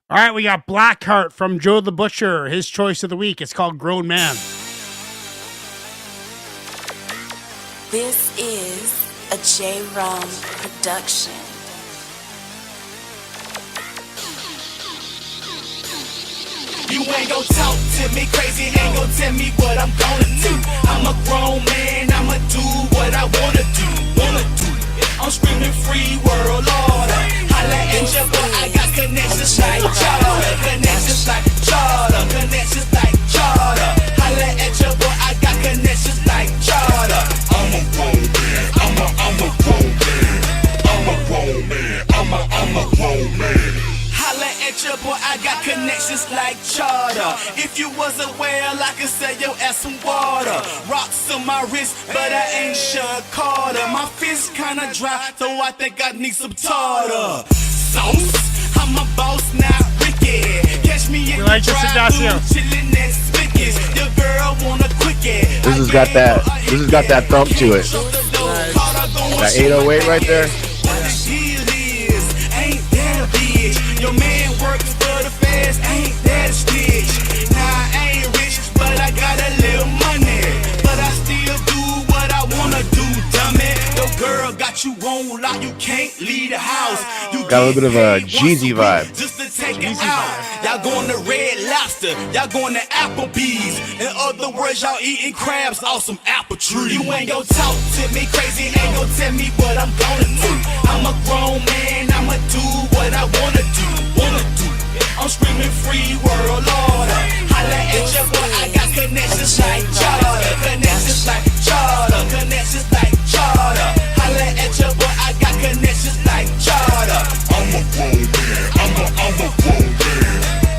All right, we got Blackheart from Joe the Butcher. His choice of the week. It's called Grown Man. This is a J-Rum production. You ain't gon' talk to me crazy, ain't gon' tell me what I'm gonna do. I'm a grown man, I'ma do what I wanna do. I'm screaming free world order. Holla at your boy, I got connections like charter. Connections like charter. Connections like charter. Holla at your boy, I got connections like charter. I'm a grown man, I'm a grown man. I'm a grown man, I'm a grown man. Holla at your boy, I got connections like charter. If you was a whale, I could sell your ass some water. Rocks on my wrist, but I ain't Sean Carter. My fist kinda dry, so I think I need some tartar. Sauce, I'm a boss, not Ricky. Catch me in the drive-thru, chillin' at Spicky's. Your girl want a quickie. This has got that thump to it. That 808 right there. Your man works for the feds, ain't that a stitch? Nah, I ain't rich, but I got a little money. But I still do what I wanna do, dummy. Your girl got you on lock, you can't leave the house. You got a little bit of a Jeezy vibe. Just to take it out. Y'all going to Red Lobster, y'all going to Applebee's. In other words, y'all eating crabs off some apple tree. You ain't gon' talk to me crazy, ain't gon' tell me what I'm gonna do. I'm a grown man, I'ma do what I wanna do. I'm screaming free world order. Holla at your boy, I got connections like charter. Connections like charter. Connections like charter. Holla at your boy, I got connections like charter. I'm a grown man, I'm a grown man.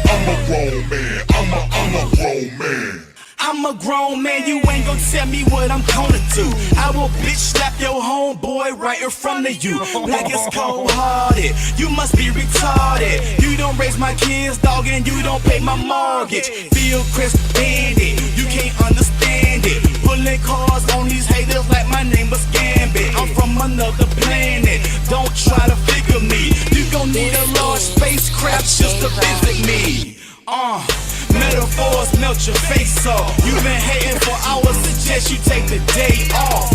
I'm a grown man, I'm a grown man. I'm a grown man, you ain't gon' tell me what I'm gonna do. I will bitch slap your homeboy right in front of you. Like it's cold-hearted, you must be retarded. You don't raise my kids, dog, and you don't pay my mortgage. Feel Chris Bandit, you can't understand it. Pulling cars on these haters like my name was Gambit. I'm from another planet, don't try to figure me. You gon' need a large spacecraft just to visit me. Metaphors melt your face off. You've been hating for hours, suggest you take the day off.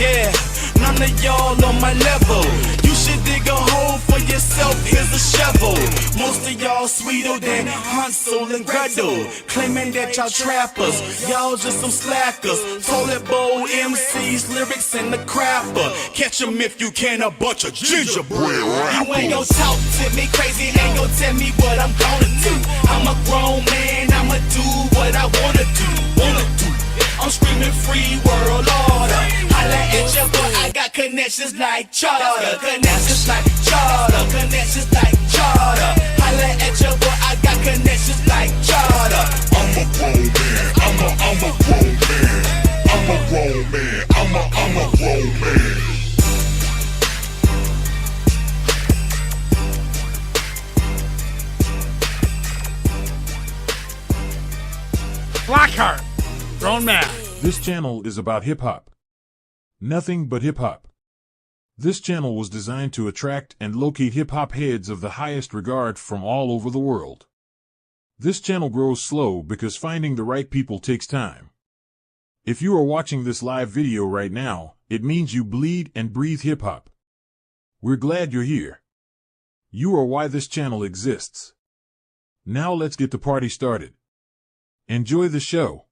Yeah, none of y'all on my level. You should dig a hole for yourself, here's a shovel. Most of y'all sweeter than Hansel and Gretel. Claiming that y'all trappers, y'all just some slackers. Toilet bowl MCs, lyrics in the crapper. Catch 'em if you can, a bunch of gingerbread rappers. You ain't gon' talk to me crazy, ain't gon' tell me what I'm gonna do. I'm a grown man, I'ma do what I wanna do. I'm screaming free world order. Holla at your boy, I got connections like charter. Connections like charter. Connections like charter. Holla at your boy, I got connections like charter. I'm a grown man, I'm a grown man. I'm a grown man, I'm a grown man. Blackheart, Grown Man. This channel is about hip-hop. Nothing but hip-hop. This channel was designed to attract and locate hip-hop heads of the highest regard from all over the world. This channel grows slow because finding the right people takes time. If you are watching this live video right now, it means you bleed and breathe hip-hop. We're glad you're here. You are why this channel exists. Now let's get the party started. Enjoy the show.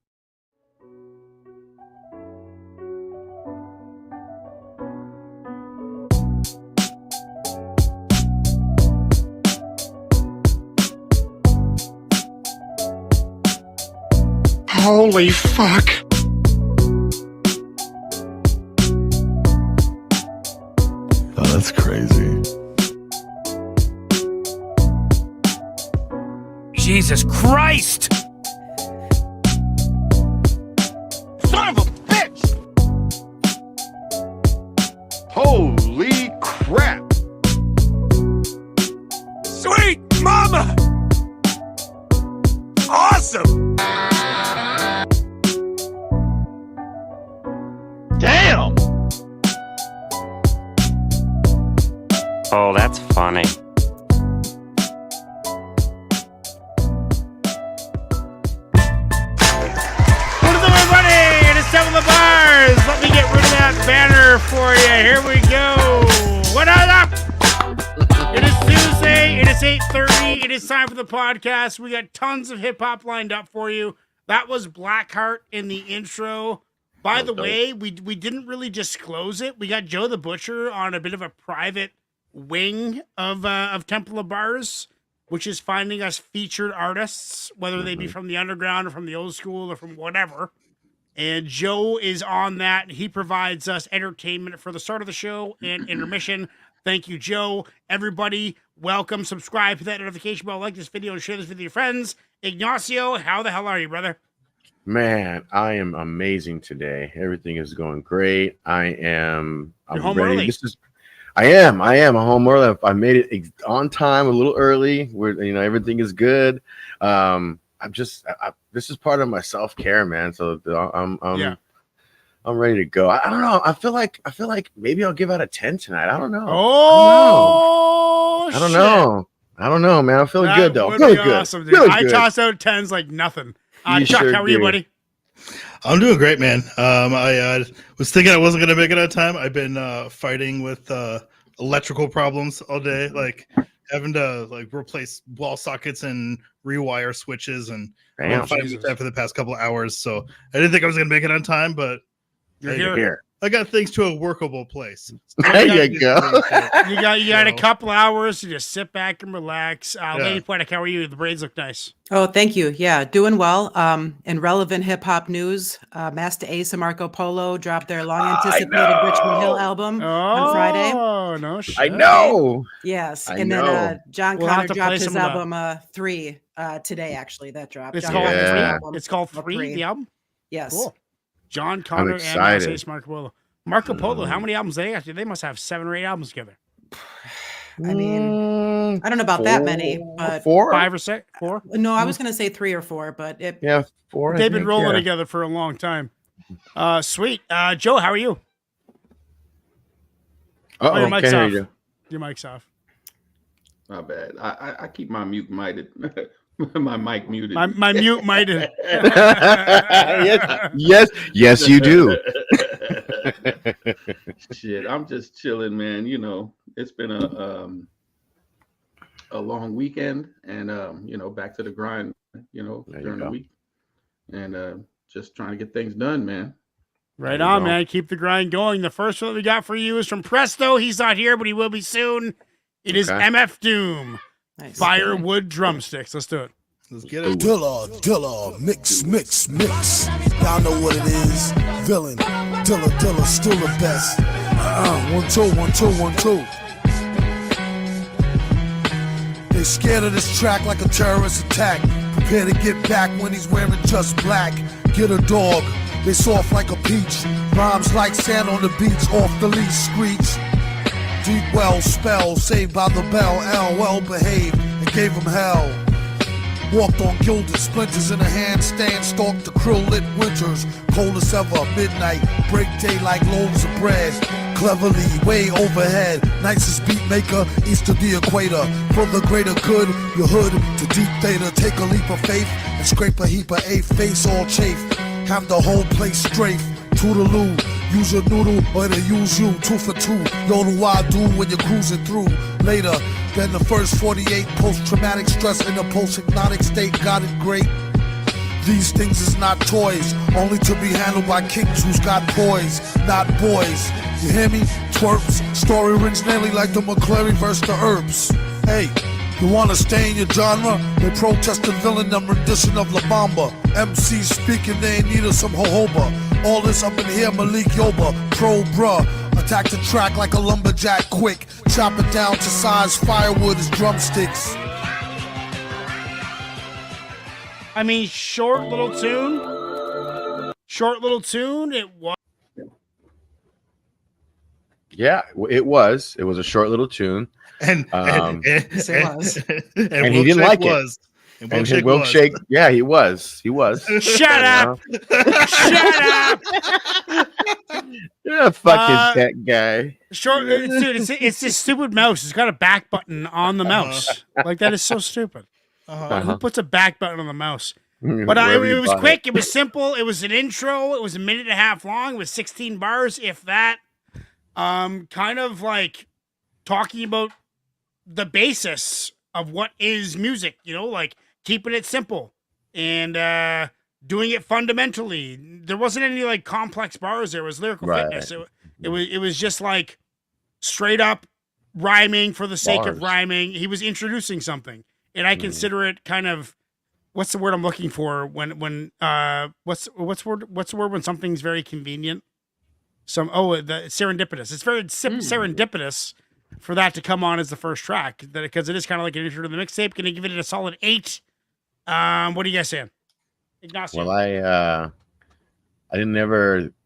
Holy fuck. Oh, that's crazy. Jesus Christ! Son of a bitch! Holy crap! Sweet mama! Awesome! Damn! Oh, that's funny. Temple of Bars. Let me get rid of that banner for you. Here we go. What up? It is Tuesday. It is 8:30. It is time for the podcast. We got tons of hip hop lined up for you. That was Blackheart in the intro. By the way, we didn't really disclose it. We got Joe the Butcher on a bit of a private wing of Temple of Bars, which is finding us featured artists, whether they be from the underground or from the old school or from whatever. And Joe is on that. He provides us entertainment for the start of the show and intermission. Thank you, Joe. Everybody, welcome. Subscribe, hit that notification bell, like this video, and share this with your friends. Ignacio, how the hell are you, brother? Man, I am amazing today. Everything is going great. I'm home ready. early. I am. I'm home early. I made it on time, a little early. Everything is good. This is part of my self-care, man. So I'm ready to go. I don't know. I feel like maybe I'll give out a 10 tonight. I don't know. I don't know, man. I'm feeling good though. Feeling good. Awesome, dude. I toss out 10s like nothing. Chuck, how are you, buddy? I'm doing great, man. I was thinking I wasn't going to make it on time. I've been fighting with electrical problems all day, like having to replace wall sockets and rewire switches, and I've been fighting with that for the past couple of hours. So I didn't think I was going to make it on time, but You're here. I got things to a workable place. There you go. You got a couple hours to just sit back and relax. Lady Poetic, how are you? The braids look nice. Oh, thank you. Yeah, doing well. In relevant hip hop news, Master Ace and Marco Polo dropped their long anticipated Richmond Hill album on Friday. Oh, no shit. I know. Yes. I And know. then John We'll have Connor to play dropped his some of that. album 3 today, actually. That dropped. It's John called Connor's Three. album. It's called Or Three, the album? Yes. Cool. John Connor and excited. Ace Marco Polo. Marco Polo, how many albums they got? They must have 7 or 8 albums together. I mean, I don't know about that many, but 4, 5 or 6? 4? no, I was going to say 3 or 4, but it. Yeah, 4. I They've been think, rolling yeah. together for a long time. Sweet. Joe, how are you? Uh-oh, your mic's can't hear off. you. Your mic's off. Not bad. I keep my mute muted. My mic muted. My mute might have. yes, you do. Shit, I'm just chilling, man. It's been a long weekend, and back to the grind. During the week, and just trying to get things done, man. Right on, man. Keep the grind going. The first one that we got for you is from Presto. He's not here, but he will be soon. It is MF Doom. Nice. Firewood Drumsticks. Let's do it. Let's get it. Dilla, mix. Y'all know what it is. Villain, Dilla, still the best. 1, 2. They scared of this track like a terrorist attack. Prepare to get back when he's wearing just black. Get a dog, they soft like a peach. Rhymes like sand on the beach, off the leash, screech. Deep well spell, saved by the bell. L well behaved and gave him hell. Walked on gilded splinters in a handstand, stalked the krill lit winters. Cold as ever, midnight, break day like loaves of bread. Cleverly, way overhead, nicest beat maker, east of the equator. For the greater good, your hood to deep theta. Take a leap of faith and scrape a heap of eighth. Face all chafe, have the whole place strafe. Toodaloo, use your noodle or to use you. 2 for 2, know what I do when you're cruising through. Later than the first 48, post-traumatic stress in a post-hypnotic state. Got it great. These things is not toys, only to be handled by kings who's got poise, not boys. You hear me? Twerps. Story rings nearly like the McClary versus the Herbs. Hey, you wanna stay in your genre? They protest the villain and rendition of La Bamba. MCs speaking, they in need of some jojoba. All this up in here, Malik Yoba, pro bruh. Attack the track like a lumberjack quick. Chop it down to size firewood as drumsticks. I mean, short little tune. It was. Yeah, it was. It was a short little tune. And Yes, it was. And he didn't like it. And Milkshake, yeah, he was. Shut up! Shut up! Yeah, fuck that guy. Short, dude. It's this stupid mouse. It's got a back button on the mouse. Like that is so stupid. Who puts a back button on the mouse? But Wherever it you was bought quick. It was simple. It was an intro. It was a minute and a half long. It was 16 bars, if that. Kind of like talking about the basis of what is music, like keeping it simple and doing it fundamentally. There wasn't any like complex bars. There was lyrical fitness. It was just like straight up rhyming for the sake of rhyming. He was introducing something, and I consider it kind of, what's the word I'm looking for when what's the word when something's very convenient? The serendipitous. It's very serendipitous for that to come on as the first track, because it is kind of like an intro to the mixtape. Can you give it a solid 8? What are you guys saying, Ignacio? Well, I haven't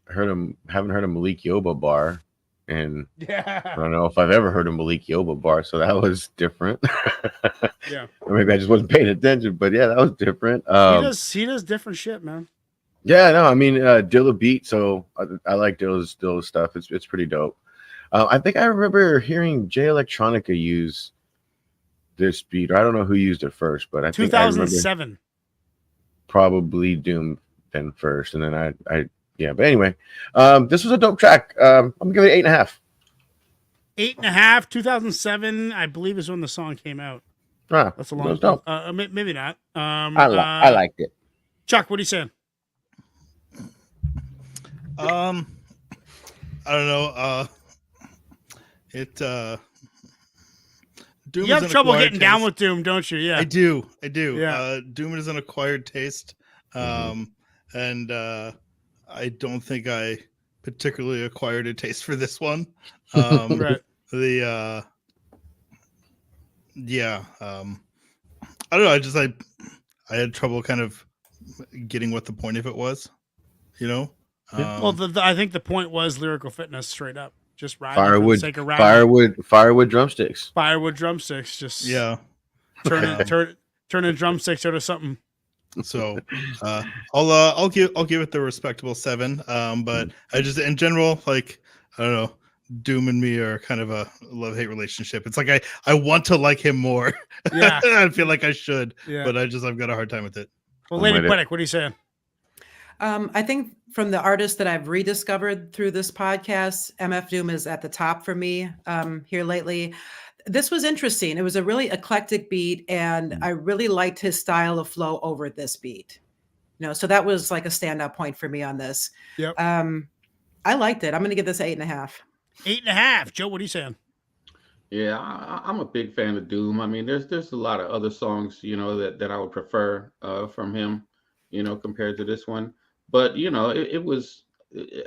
heard a Malik Yoba bar, and I don't know if I've ever heard a Malik Yoba bar, so that was different. Yeah, or maybe I just wasn't paying attention, but yeah, that was different. He does different shit, man. Yeah, no, I mean Dilla beat, so I like Dilla's stuff. It's pretty dope. I think I remember hearing Jay Electronica use this beat. I don't know who used it first, but I think 2007. Probably Doom then first, and then I but anyway, this was a dope track. I'm gonna give it 8.5. 8.5. 2007, I believe, is when the song came out. That's a long time. Maybe not. I liked it. Chuck, what are you saying? I don't know. Doom you have trouble getting down with Doom, don't you? Yeah, I do. Yeah. Doom is an acquired taste, and I don't think I particularly acquired a taste for this one. Right. I don't know. I had trouble kind of getting what the point of it was, I think the point was lyrical fitness, straight up, just rhyming firewood, for the sake of rhyming. Firewood drumsticks. Firewood drumsticks, just turning drumsticks out of something. So, I'll give it the respectable 7. But I just, in general, like, I don't know, Doom and me are kind of a love-hate relationship. It's like I want to like him more. Yeah, I feel like I should, yeah. but I've got a hard time with it. Well, Lady Quiddick, what are you saying? I think from the artists that I've rediscovered through this podcast, MF Doom is at the top for me here lately. This was interesting. It was a really eclectic beat, and I really liked his style of flow over this beat. So that was like a standout point for me on this. Yep. I liked it. I'm going to give this 8.5. 8.5. Joe, what are you saying? Yeah, I'm a big fan of Doom. I mean, there's a lot of other songs, that I would prefer from him, compared to this one. But it was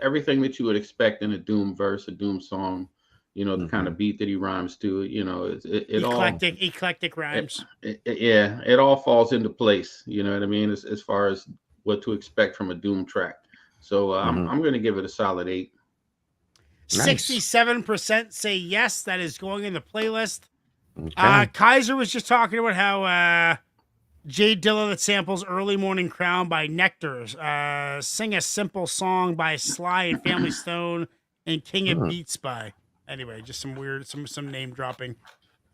everything that you would expect in a Doom verse, a Doom song. The kind of beat that he rhymes to. Eclectic rhymes. It all falls into place. You know what I mean? As far as what to expect from a Doom track. So I'm going to give it a solid 8. 67% say yes. That is going in the playlist. Okay. Kaiser was just talking about how Jay Dilla that samples Early Morning Crown by Nectar, Sing a Simple Song by Sly and Family Stone, and King of Beats by. Anyway, just some weird, some name dropping.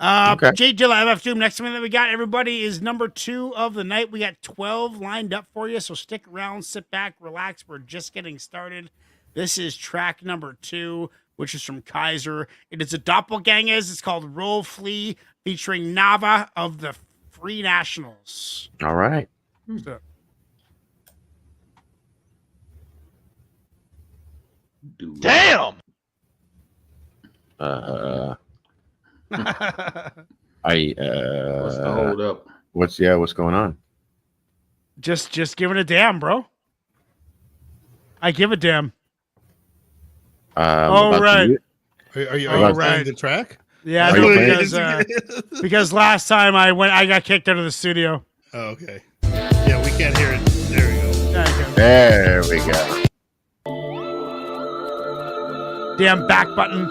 Okay. Jay Dilla, MF Doom. Next one that we got, everybody, is number 2 of the night. We got 12 lined up for you, so stick around, sit back, relax. We're just getting started. This is track number 2, which is from Kaiser. It is a Doppelgangers. It's called Roll Flee, featuring Nava of the Free Nationals. All right. Damn. What's the hold up? What's going on? Just giving a damn, bro. I give a damn. Right. Are you playing the track? Yeah, because last time I got kicked out of the studio. Oh, okay. Yeah, we can't hear it. There we go. There we go. Damn back button.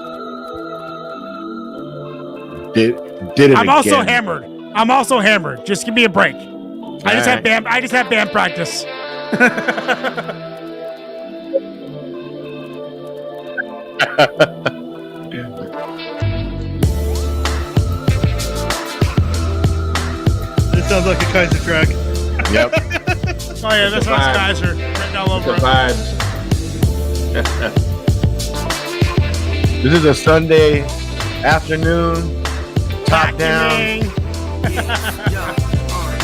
Did it I'm again. I'm also hammered. Just give me a break. I just had band practice. This sounds like a Kaiser track. Yep. Oh yeah, It's this a one's vibe. guys are written all It's over. a vibe. This is a Sunday afternoon, top down. Vacuuming.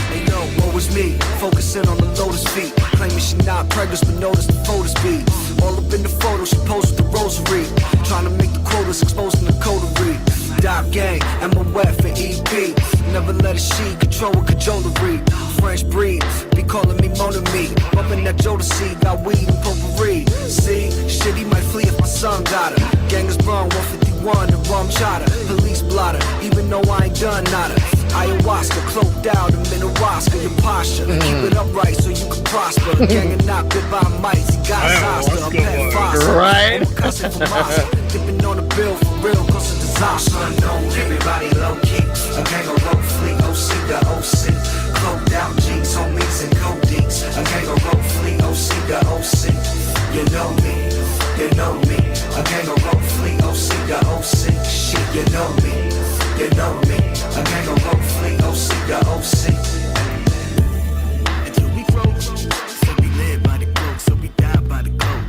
Hey yo, what was me? Focusing on the lotus feet. Claiming she not pregnant, but notice the photo speed. All up in the photo, she posed with the rosary. Trying to make the quotas, exposing the coterie. Dop gang, Emma Webb for EP. Never let a she control a cajolery. French breed, be calling me Mona Me. Bumping that Jodeci, got weed and potpourri. See, shitty might flee if my son got her. Gang is burn 151 and rum chata. Police blotter, even though I ain't done nada. Ayahuasca, cloaked out, and Minnewaska, your posture. Keep it upright so you can prosper. Gang and not bit by mice, he got Zasta, a pet foster. Right. Cussing for Massa, dipping on the bill for real, cause of disaster. Unknown, everybody low key. A gang of rope fleet, OC to OC. Cloaked out jeans, homies and codeines. A gang of rope fleet, OC to OC. You know me, you know me. A gang of rope fleet, OC to OC. Shit, you know me, you know me. A gang of rope fleet, OC to OC. Until we grow, so we live by the code, so we die by the code.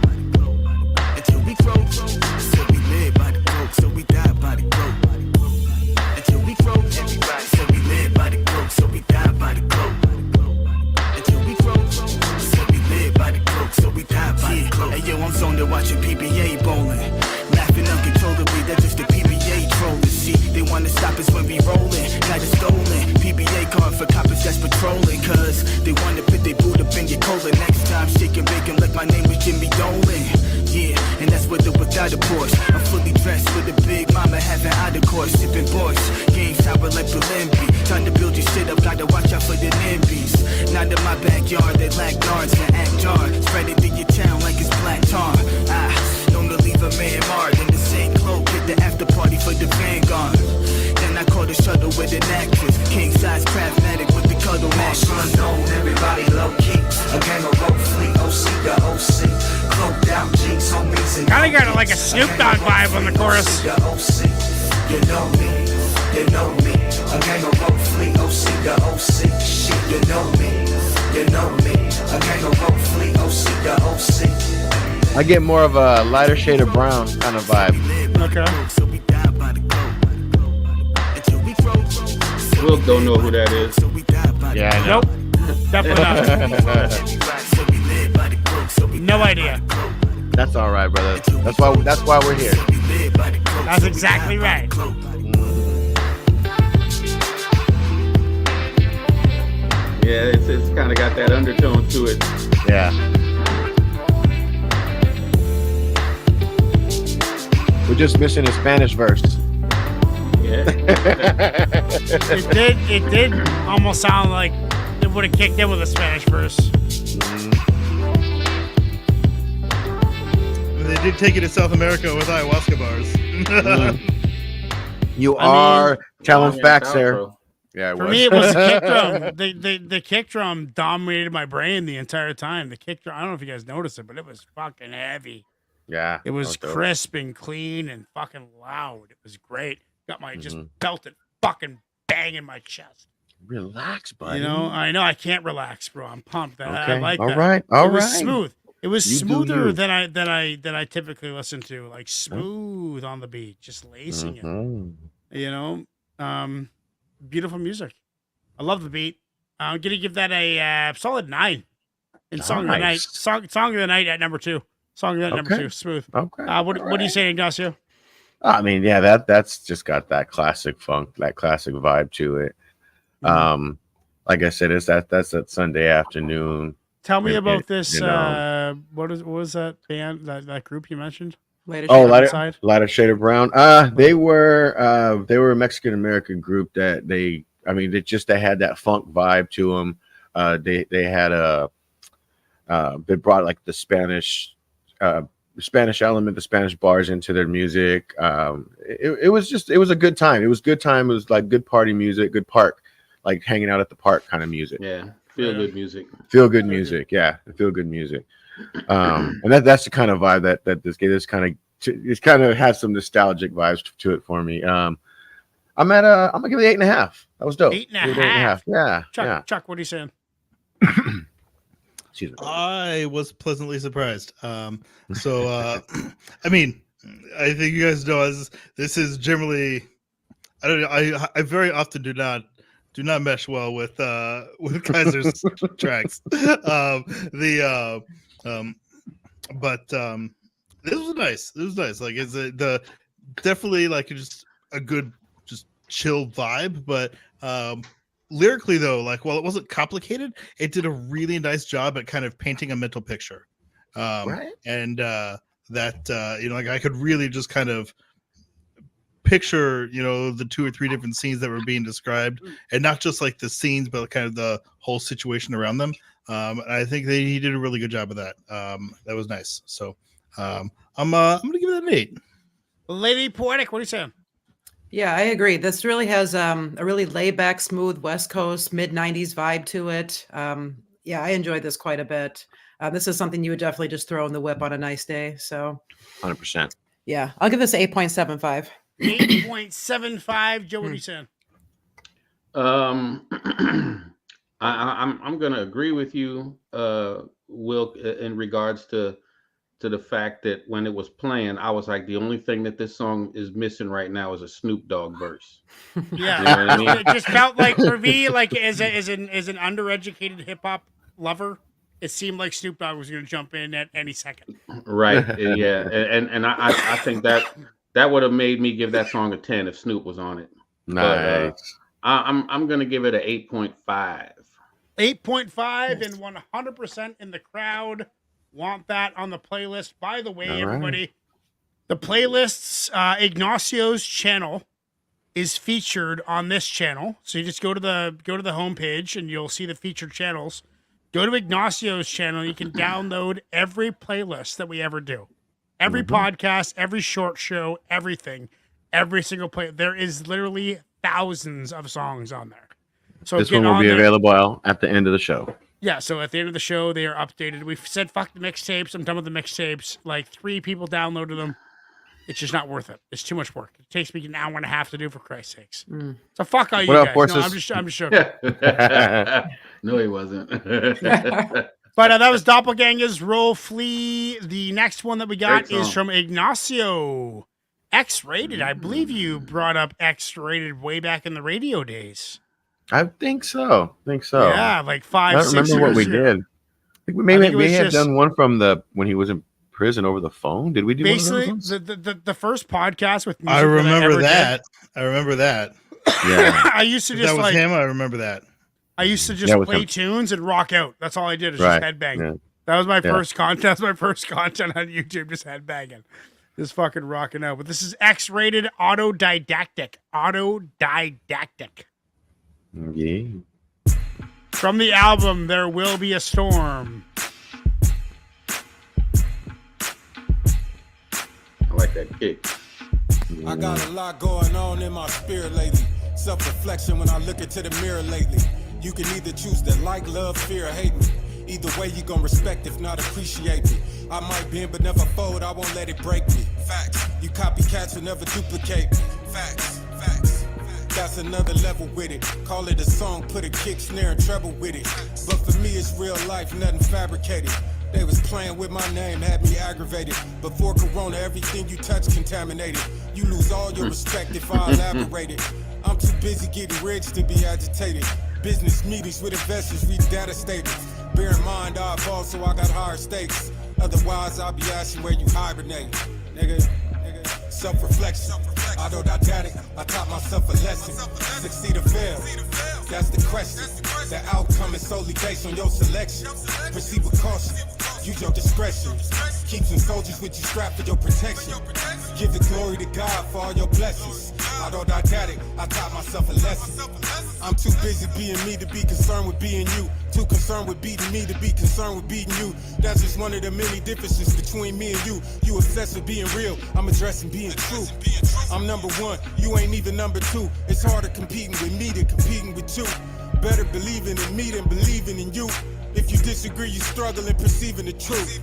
Until we grow, so we live by the code, so we die by the code. Until we grow, so we live by the code, so we die by the code. Until we grow, so we live by the code, so we die by the code. Hey yo, I'm zoned to watching PBA bowling, laughing uncontrollably. That's just the PBA trolling. See, they wanna stop us when we rollin'. Got it stolen. PBA card for coppers that's patrolling, cause they wanna put their boot up in your cola. Next time, shake and bake 'em like my name was Jimmy Dolan. Yeah, and that's with or without a Porsche. I'm fully dressed with a big mama, having out of course, sipping boys. Game sour like Berlimpi. Trying to build your shit up, gotta watch out for the NIMBYs. Not in my backyard, they lack guards and act jar. Spread it through your town like it's black tar. Known to leave a man marred in the same cloak. Hit the after party for the Vanguard. Then I caught a shuttle with an actress. King size craftmatic with the cuddle mattress. Unknown, everybody low key. A gang of rope fleet, OC to OC. Cloaked out jeans, homies and Kind of got like a Snoop Dogg vibe on the chorus. You know me, you know me. A gang of rope fleet, OC to OC. Shit, you know me, you know me. A gang of rope fleet, OC to OC. I get more of a lighter shade of brown kind of vibe. Okay. Will don't know who that is. Yeah, I know. Nope. Definitely not. No idea. That's all right, brother. That's why we're here. That's exactly right. Yeah, it's kind of got that undertone to it. Yeah. We're just missing a Spanish verse. Yeah. It did almost sound like it would have kicked in with a Spanish verse. They did take it to South America with ayahuasca bars. You are telling long facts ass there. outro. Yeah, it For was. me, it was the kick drum. The kick drum dominated my brain the entire time. The kick drum, I don't know if you guys noticed it, but it was fucking heavy. Yeah. It was dope. crisp and clean and fucking loud. It was great. Got my just Mhm. felt it fucking bang in my chest. Relax, buddy. You know, I know I can't relax, bro. I'm pumped. I Okay. like All that. right. All It was right. smooth. It was You do smoother you. than I typically listen to. Like smooth on the beat, just lacing it. Mhm. You know, beautiful music. I love the beat. I'm gonna give that a solid 9. In song of the night, Nice. song of the night at number 2. Song of the night number Okay. 2. Smooth. Okay. What are you saying, Ignacio? I mean, yeah, that's just got that classic funk, that classic vibe to it. Like I said, that's that Sunday afternoon. Tell me It- about it- this. you know. What was that band? That group you mentioned? Later. Oh, Inside? lighter shade of brown. They were a Mexican American group that they had that funk vibe to them. They had they brought like the Spanish element, the Spanish bars into their music. It was a good time. It was good time. It was like good party music, good park, like hanging out at the park kind of music. Yeah. Feel good music. Feel good music. Yeah, feel good music. And that's the kind of vibe that this game is kind of has some nostalgic vibes to it for me. I'm gonna give it 8.5. That was dope. 8.5. Give it 8.5. Yeah. Chuck, Yeah. Chuck, what are you saying? She's I was pleasantly surprised. I mean, I think you guys know this is generally. I don't know. I very often do not mesh well with Kaiser's tracks. This was nice. This was nice. Like it's definitely like just a good, just chill vibe. But lyrically though, like while it wasn't complicated, it did a really nice job at kind of painting a mental picture. Right. And like I could really just kind of picture, the 2 or 3 different scenes that were being described, and not just like the scenes, but kind of the whole situation around them. I think he did a really good job of that. That was nice. So I'm gonna give it an 8. Lady Poetic, what are you saying? Yeah, I agree. This really has a really laid back, smooth West Coast mid-90s vibe to it. Yeah, I enjoyed this quite a bit. This is something you would definitely just throw in the whip on a nice day. So 100%. Yeah, I'll give this 8.75. 8.75. Joe, what are you saying? I'm gonna agree with you, Will, in regards to the fact that when it was playing, I was like, the only thing that this song is missing right now is a Snoop Dogg verse. Yeah, You know what I mean? It just felt like for me, like as an undereducated hip hop lover, it seemed like Snoop Dogg was going to jump in at any second. Right. Yeah. And I think that would have made me give that song a 10 if Snoop was on it. Nice. But, I'm going to give it an 8.5. 8.5 and 100% in the crowd want that on the playlist. By the way, everybody, the playlist's Ignacio's channel is featured on this channel. So you just go to the homepage and you'll see the featured channels. Go to Ignacio's channel. You can download every playlist that we ever do. Every podcast, every short show, everything, every single play. There is literally thousands of songs on there. So this one will be available at the end of the show. Yeah, so at the end of the show, they are updated. We've said fuck the mixtapes. I'm done with the mixtapes. Like 3 people downloaded them. It's just not worth it. It's too much work. It takes me an hour and a half to do, for Christ's sakes. So fuck all you guys. No, I'm just joking. No, he wasn't. But that was Doppelgangers Roll Flee. The next one that we got is from Ignacio. X-Rated. I believe you brought up X-Rated way back in the radio days. I think so. Yeah, like 5, 6 years. I don't remember what we did. I think we may have done one from when he was in prison over the phone. Did we do basically one of those? the first podcast with music I remember that. Did. I remember that. Yeah. I used to just that was him. I remember that. I used to just play tunes and rock out. That's all I did is just headbang. Yeah. That was my first content. That's my first content on YouTube, just headbanging. Just fucking rocking out. But this is X-Rated Autodidactic. Autodidactic. Yeah. From the album There Will Be a Storm. I like that kick. I got a lot going on in my spirit lately. Self-reflection when I look into the mirror lately. You can either choose to like, love, fear, or hate me. Either way, you gon' respect, if not appreciate me. I might bend but never fold, I won't let it break me. Facts. You copycats will never duplicate me. Facts. That's another level with it. Call it a song, put a kick, snare, and treble with it. But for me, it's real life, nothing fabricated. They was playing with my name, had me aggravated. Before Corona, everything you touch contaminated. You lose all your respect if I elaborated. I'm too busy getting rich to be agitated. Business meetings with investors, read data statements. Bear in mind, I evolved, so I got higher stakes. Otherwise, I'll be asking where you hibernate. Nigga. Self-reflection, autodidactic, I taught myself a lesson. Succeed or fail, that's the question. The outcome is solely based on your selection. Proceed with caution, use your discretion. Keep some soldiers with you strapped for your protection. Give the glory to God for all your blessings. Autodidactic, I taught myself a lesson. I'm too busy being me to be concerned with being you. Too concerned with beating me to be concerned with beating you. That's just one of the many differences between me and you. You obsessed with being real, I'm addressing being true. I'm number 1, you ain't even number 2. It's harder competing with me than competing with you. Better believing in me than believing in you. If you disagree, you struggle in perceiving the truth.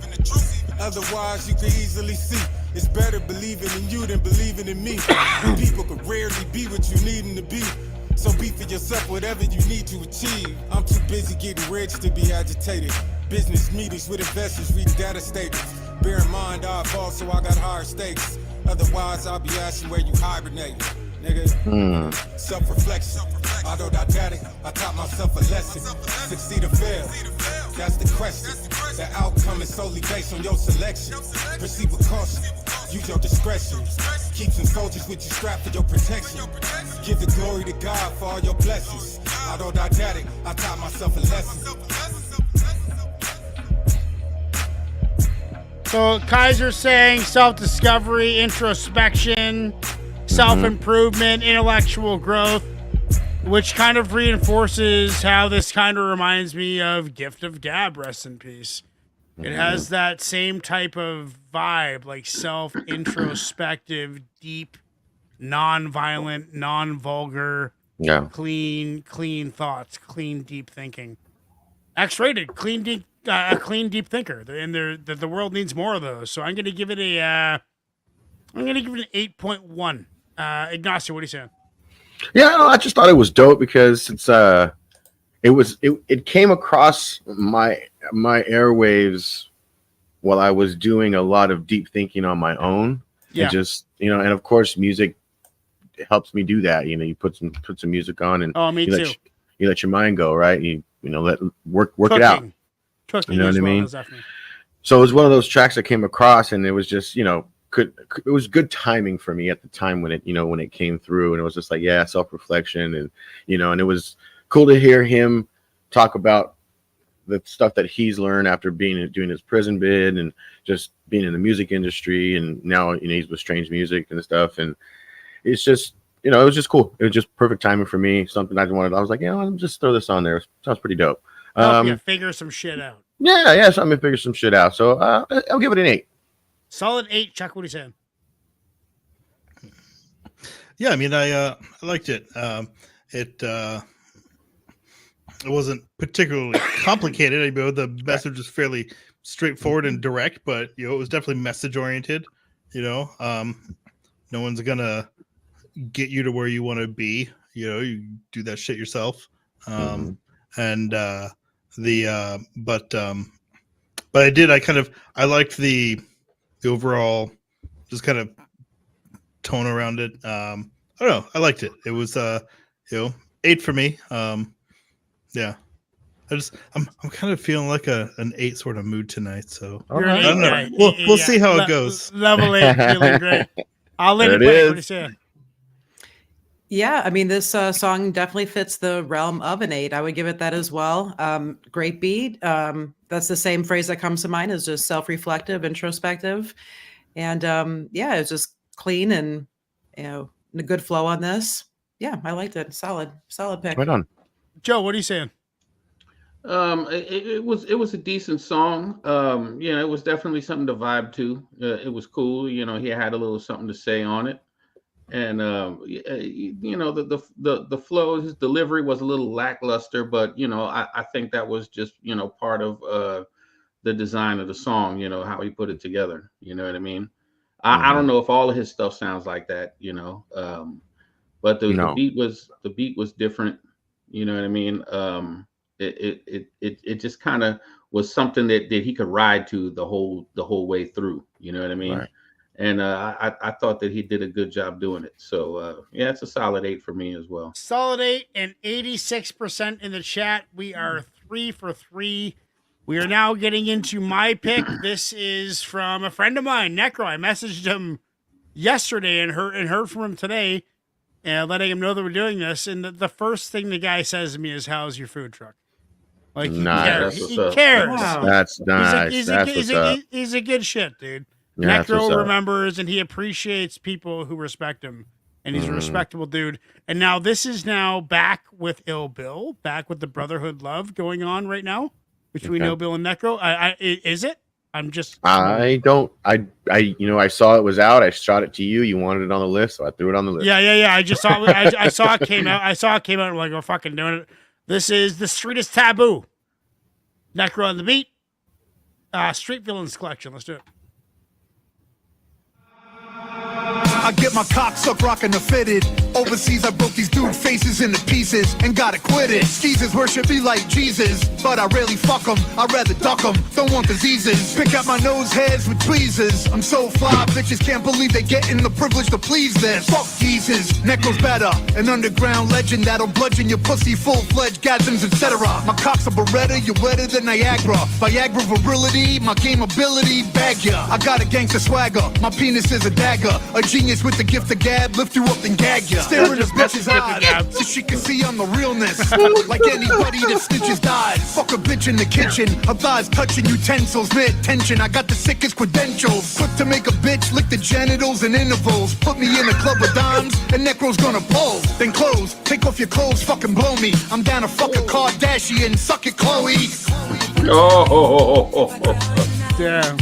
Otherwise, you can easily see it's better believing in you than believing in me. People could rarely be what you need them to be. So be for yourself whatever you need to achieve. I'm too busy getting rich to be agitated. Business meetings with investors, read data statements. Bear in mind, I evolved, so I got higher stakes. Otherwise, I'll be asking where you hibernate. Nigga, self-reflection. Autodidactic, I taught myself a lesson. Succeed or fail, that's the question. The outcome is solely based on your selection. Proceed with caution, use your discretion. Keep some soldiers with you strapped for your protection. Give the glory to God for all your blessings. Autodidactic, I taught myself a lesson. So Kaiser saying self-discovery, introspection, self-improvement, intellectual growth, which kind of reinforces how this kind of reminds me of Gift of Gab, rest in peace. It has that same type of vibe, like self-introspective, deep, non-violent, non-vulgar, clean thoughts, clean, deep thinking. X-rated, clean, deep. A clean, deep thinker, and the world needs more of those. So I'm going to give it an 8.1. Ignacio, what are you saying? Yeah, no, I just thought it was dope because it came across my airwaves while I was doing a lot of deep thinking on my own. Yeah. And just, and of course music helps me do that. You put some music on and me too. You let your mind go, right? You let work Cooking. it out. Cooking, you know what I mean? Definitely. So it was one of those tracks I came across, and it was just, it was good timing for me at the time when it came through, and it was just like, yeah, self-reflection, and and it was cool to hear him talk about the stuff that he's learned after doing his prison bid and just being in the music industry, and now he's with Strange Music and stuff, and it's just it was just cool. It was just perfect timing for me. Something I wanted. I was like, I'll just throw this on there. Sounds pretty dope. Figure some shit out. Yeah, so I'm gonna figure some shit out. So I'll give it an 8. Solid 8. Chuck, what are you saying? Yeah, I mean, I liked it. It wasn't particularly complicated. The message was fairly straightforward and direct, but it was definitely message oriented. No one's gonna get you to where you want to be. You do that shit yourself. But I liked the overall just kind of tone around it. I don't know. I liked it. It was 8 for me. Yeah. I'm kind of feeling like an 8 sort of mood tonight. So I don't know. We'll see how it goes. Level 8, feeling great. I'll let it play. What are you saying? Yeah, I mean, this song definitely fits the realm of an 8. I would give it that as well. Great beat. That's the same phrase that comes to mind, is just self-reflective, introspective. And it's just clean and, a good flow on this. Yeah, I liked it. Solid pick. Right on. Joe, what are you saying? It was a decent song. It was definitely something to vibe to. It was cool. He had a little something to say on it. And the flow, his delivery was a little lackluster, but I think that was just part of the design of the song. How he put it together. You know what I mean? I don't know if all of his stuff sounds like that. But the beat was different. You know what I mean? It just kind of was something that he could ride to the whole way through. You know what I mean? Right. And I thought that he did a good job doing it. So, it's a solid 8 for me as well. Solid 8 and 86% in the chat. We are 3 for 3. We are now getting into my pick. This is from a friend of mine, Necro. I messaged him yesterday and heard from him today, and letting him know that we're doing this. And the first thing the guy says to me is, "How's your food truck?" Like, he cares. He cares. Wow. That's nice. He's a good shit, dude. Yeah, Necro remembers, and he appreciates people who respect him, and he's a respectable dude. And now this is back with Ill Bill, back with the brotherhood love going on right now between Ill Bill and Necro. Is it? I saw it was out. I shot it to you. You wanted it on the list, so I threw it on the list. Yeah. I just saw it. I saw it came out. I'm like, we're fucking doing it. This is The Street is Taboo. Necro on the beat. Street Villains Collection. Let's do it. I get my cocksuck rocking the fitted. Overseas, I broke these dude faces into pieces and got acquitted. Skeezers worship me like Jesus, but I rarely fuck them. I'd rather duck them, don't want diseases. Pick out my nose hairs with tweezers. I'm so fly, bitches can't believe they getting the privilege to please this. Fuck Jesus, Necro's better. An underground legend that'll bludgeon your pussy, full-fledged gasms, etc. My cock's a Beretta, you're wetter than Niagara. Viagra virility, my game ability, bag ya. I got a gangster swagger, my penis is a dagger. A genius with the gift of gab, lift you up and gag ya. Staring this bitch's eyes, so she can see I'm the realness. Like anybody that snitches dies. Fuck a bitch in the kitchen, her thighs touching utensils, mid-tension. I got the sickest credentials. Quick to make a bitch lick the genitals and intervals. Put me in a club of dimes, and Necro's gonna pull. Then close, take off your clothes, fucking blow me. I'm down to fuck a Kardashian, suck it, Chloe. Damn.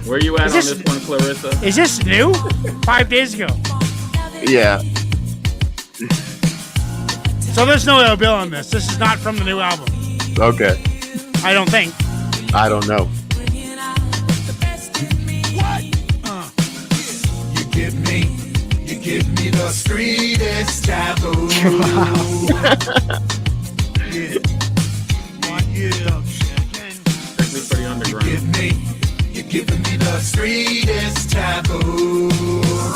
Where you at on this one, Clarissa? Is this new? 5 days ago. Yeah. So there's no Ill Bill on this. This is not from the new album. Okay. I don't think. I don't know. You give me the streetest taboo. Strictly for the underground. You're giving me the streetest taboo.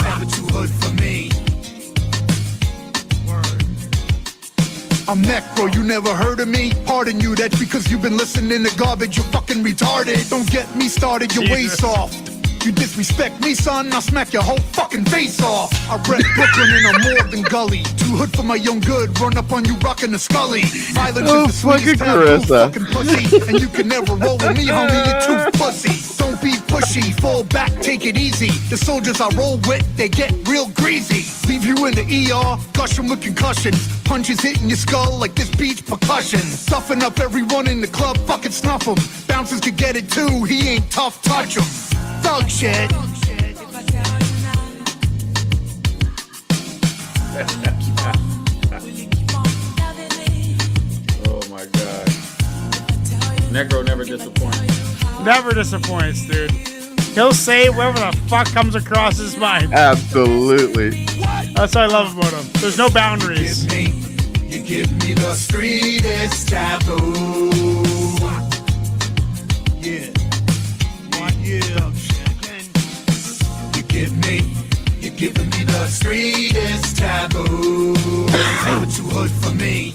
Never too hood for me. I'm Necro, you never heard of me? Pardon you, that's because you've been listening to garbage. You're fucking retarded. Don't get me started, you're way soft. You disrespect me, son, I'll smack your whole fucking face off. I rep Brooklyn and I'm more than gully. Too hood for my young good, run up on you rockin' the Scully. Violence is the sweetest taboo, fucking pussy. And you can never roll with me, homie, you're too pussy. Don't be pushy, fall back, take it easy. The soldiers I roll with, they get real greasy. Leave you in the ER, gush them with concussions. Punches hitting your skull like this beach percussion. Stuffing up everyone in the club, fucking snuff them. Bouncers could get it too, he ain't tough, touch him. Thug shit. Oh my God. Necro never disappoints. Never disappoints, dude. He'll say whatever the fuck comes across his mind. Absolutely. That's what I love about him. There's no boundaries. You give me the streetest taboo. Yeah. You're giving me the streetest taboo. Never too hood for me.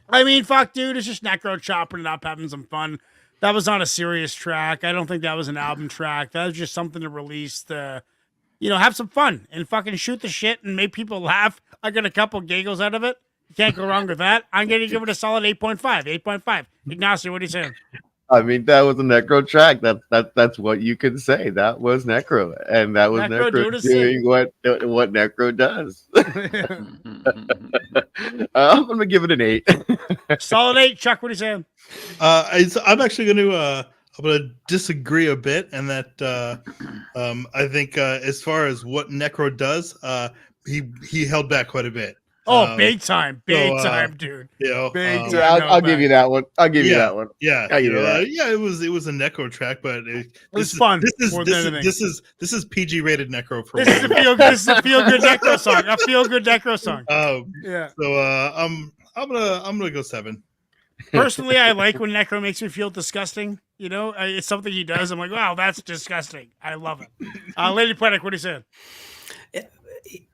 I mean, fuck, dude. It's just Necro chopping it up, having some fun. That was not a serious track. I don't think that was an album track. That was just something to release to, have some fun and fucking shoot the shit and make people laugh. I got a couple giggles out of it. You can't go wrong with that. I'm going to give it a solid 8.5. 8.5. Ignacio, what are you saying? I mean, that was a Necro track. That's what you can say. That was Necro, and that was Necro doing what Necro does. I'm gonna give it an 8. Solid 8. Chuck, what are you saying? I'm actually going to disagree a bit, and that I think as far as what Necro does, he held back quite a bit. Oh, big time, dude. Big time. I'll give you that one. I'll give you that one. Yeah, I'll give you that. Yeah, it was a Necro track, but it was fun. This is PG rated Necro. For this is a feel good Necro song. A feel good Necro song. Yeah. So I'm gonna go 7. Personally, I like when Necro makes me feel disgusting. It's something he does. I'm like, wow, that's disgusting. I love it. Lady Poetic, what are you saying?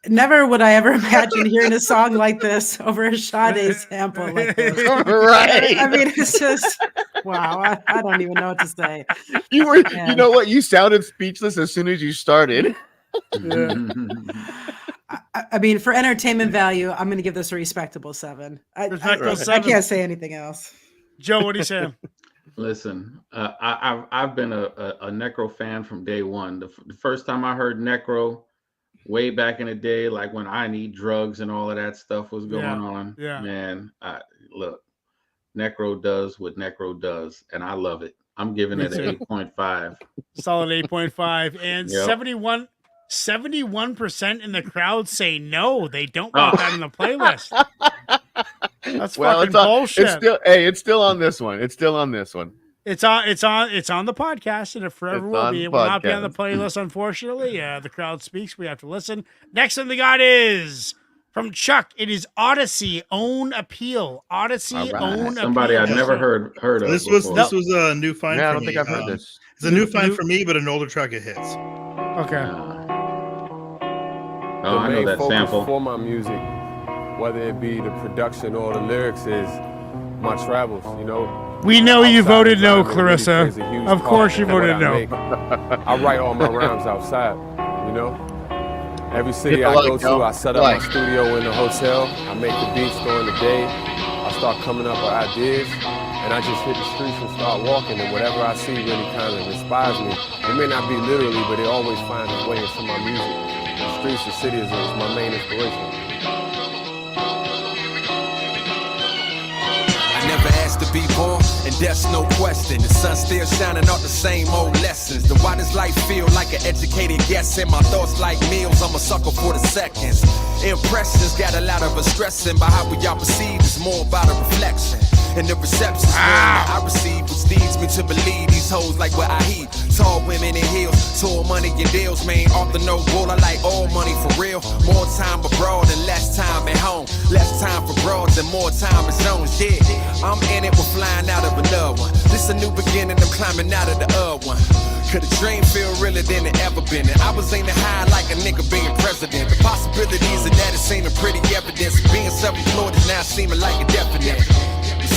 Never would I ever imagine hearing a song like this over a Sade sample like this. Right. I mean, it's just, wow. I don't even know what to say. You know what? You sounded speechless as soon as you started. I mean, for entertainment value, I'm going to give this a respectable 7. I can't say anything else. Joe, what are you saying? Listen, I've been a Necro fan from day one. The first time I heard Necro, way back in the day, like when I Need Drugs and all of that stuff was going on. Yeah. Man, look, Necro does what Necro does, and I love it. I'm giving it an 8.5. Solid 8.5. And 71% in the crowd say no, they don't want that in the playlist. That's fucking bullshit. It's still on this one. It's still on this one. It's on the podcast, and it forever It's will on be. the It will not be on the podcast. playlist, unfortunately. The crowd speaks. We have to listen. Next thing we got is from Chuck. It is Odyssey Own Appeal. Odyssey All right. Own Somebody Appeal. I'd never heard of. This was before. a new find Yeah, I for don't me. think I've heard this. It's a new find for me, but an older track of hits. Okay. Oh, I know that focus sample. for my music, whether it be the production or the lyrics, is my travels. You know. We know you Outside voted no, environment really Clarissa. plays a huge Of part course you in what voted I no. make. I write all my rhymes outside. You know. Every city People I like go to, no. I set up Like. my studio in the hotel. I make the beats during the day. I start coming up with ideas, and I just hit the streets and start walking. And whatever I see really kind of inspires me. It may not be literally, but it always finds its way into my music. The streets, the city is my main inspiration. I never asked to be born, and that's no question. The sun still shining out the same old lessons. Then why does life feel like an educated guess? And my thoughts like meals, I'm a sucker for the seconds. Impressions got a lot of us stressing, but how we all perceive is more about a reflection. And the reception's I receive, which leads me to believe these hoes like what I heat. Tall women in heels, tall money and deals, man. Off the no bull, I like all money for real. More time abroad and less time at home. Less time for broads and more time at zones, yeah. I'm in it, we're flying out of another one. This a new beginning, I'm climbing out of the other one. Could a dream feel realer than it ever been? And I was aiming high like a nigga being president. The possibilities of that is seeming pretty evident. Being self-employed is now seeming like a definite.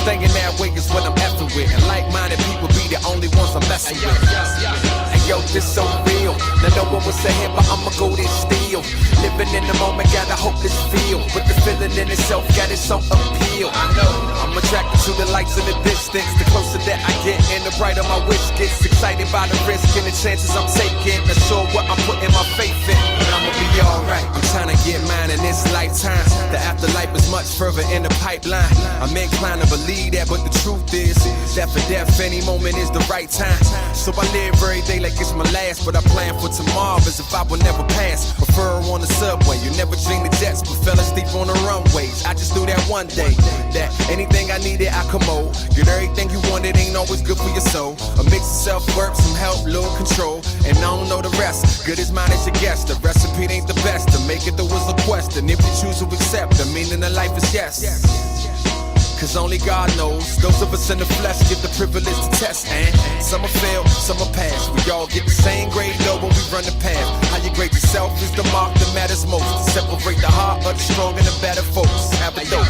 Staying that way is what I'm effing with. And like-minded people be the only ones I'm messing with. And yo, this so real. Now no one was ahead, but I'ma go this still. Living in the moment, gotta hope this feel. But the feeling in itself got its own appeal. I know I'm attracted to the lights in the distance. The closer that I get, and the brighter my wish gets. Excited by the risk and the chances I'm taking. Not sure what I'm putting my faith in, but I'ma be alright. I'm trying to get mine in this lifetime. The afterlife is much further in the pipeline. I'm inclined to believe that, but the truth is that for death, any moment is the right time. So I live every day like it's my last, but I plan for tomorrow as if I would never pass. Prefer on the subway, you never dream the jets, but fell asleep on the runways. I just knew that one day, that anything I needed, I commode. Get everything you wanted, ain't always good for your soul. A mix of self-work, some help, little control, and I don't know the rest. Good as mine as your guess, the recipe ain't the best. To make it, there was a question. If you choose to accept, the meaning of life is yes. Cause only God knows. Those of us in the flesh get the privilege to test. And some will fail, some will pass. We all get the same grade though when we run the path. How you grade yourself is the mark that matters most. To separate the heart of the strong and the better folks. Have a dose.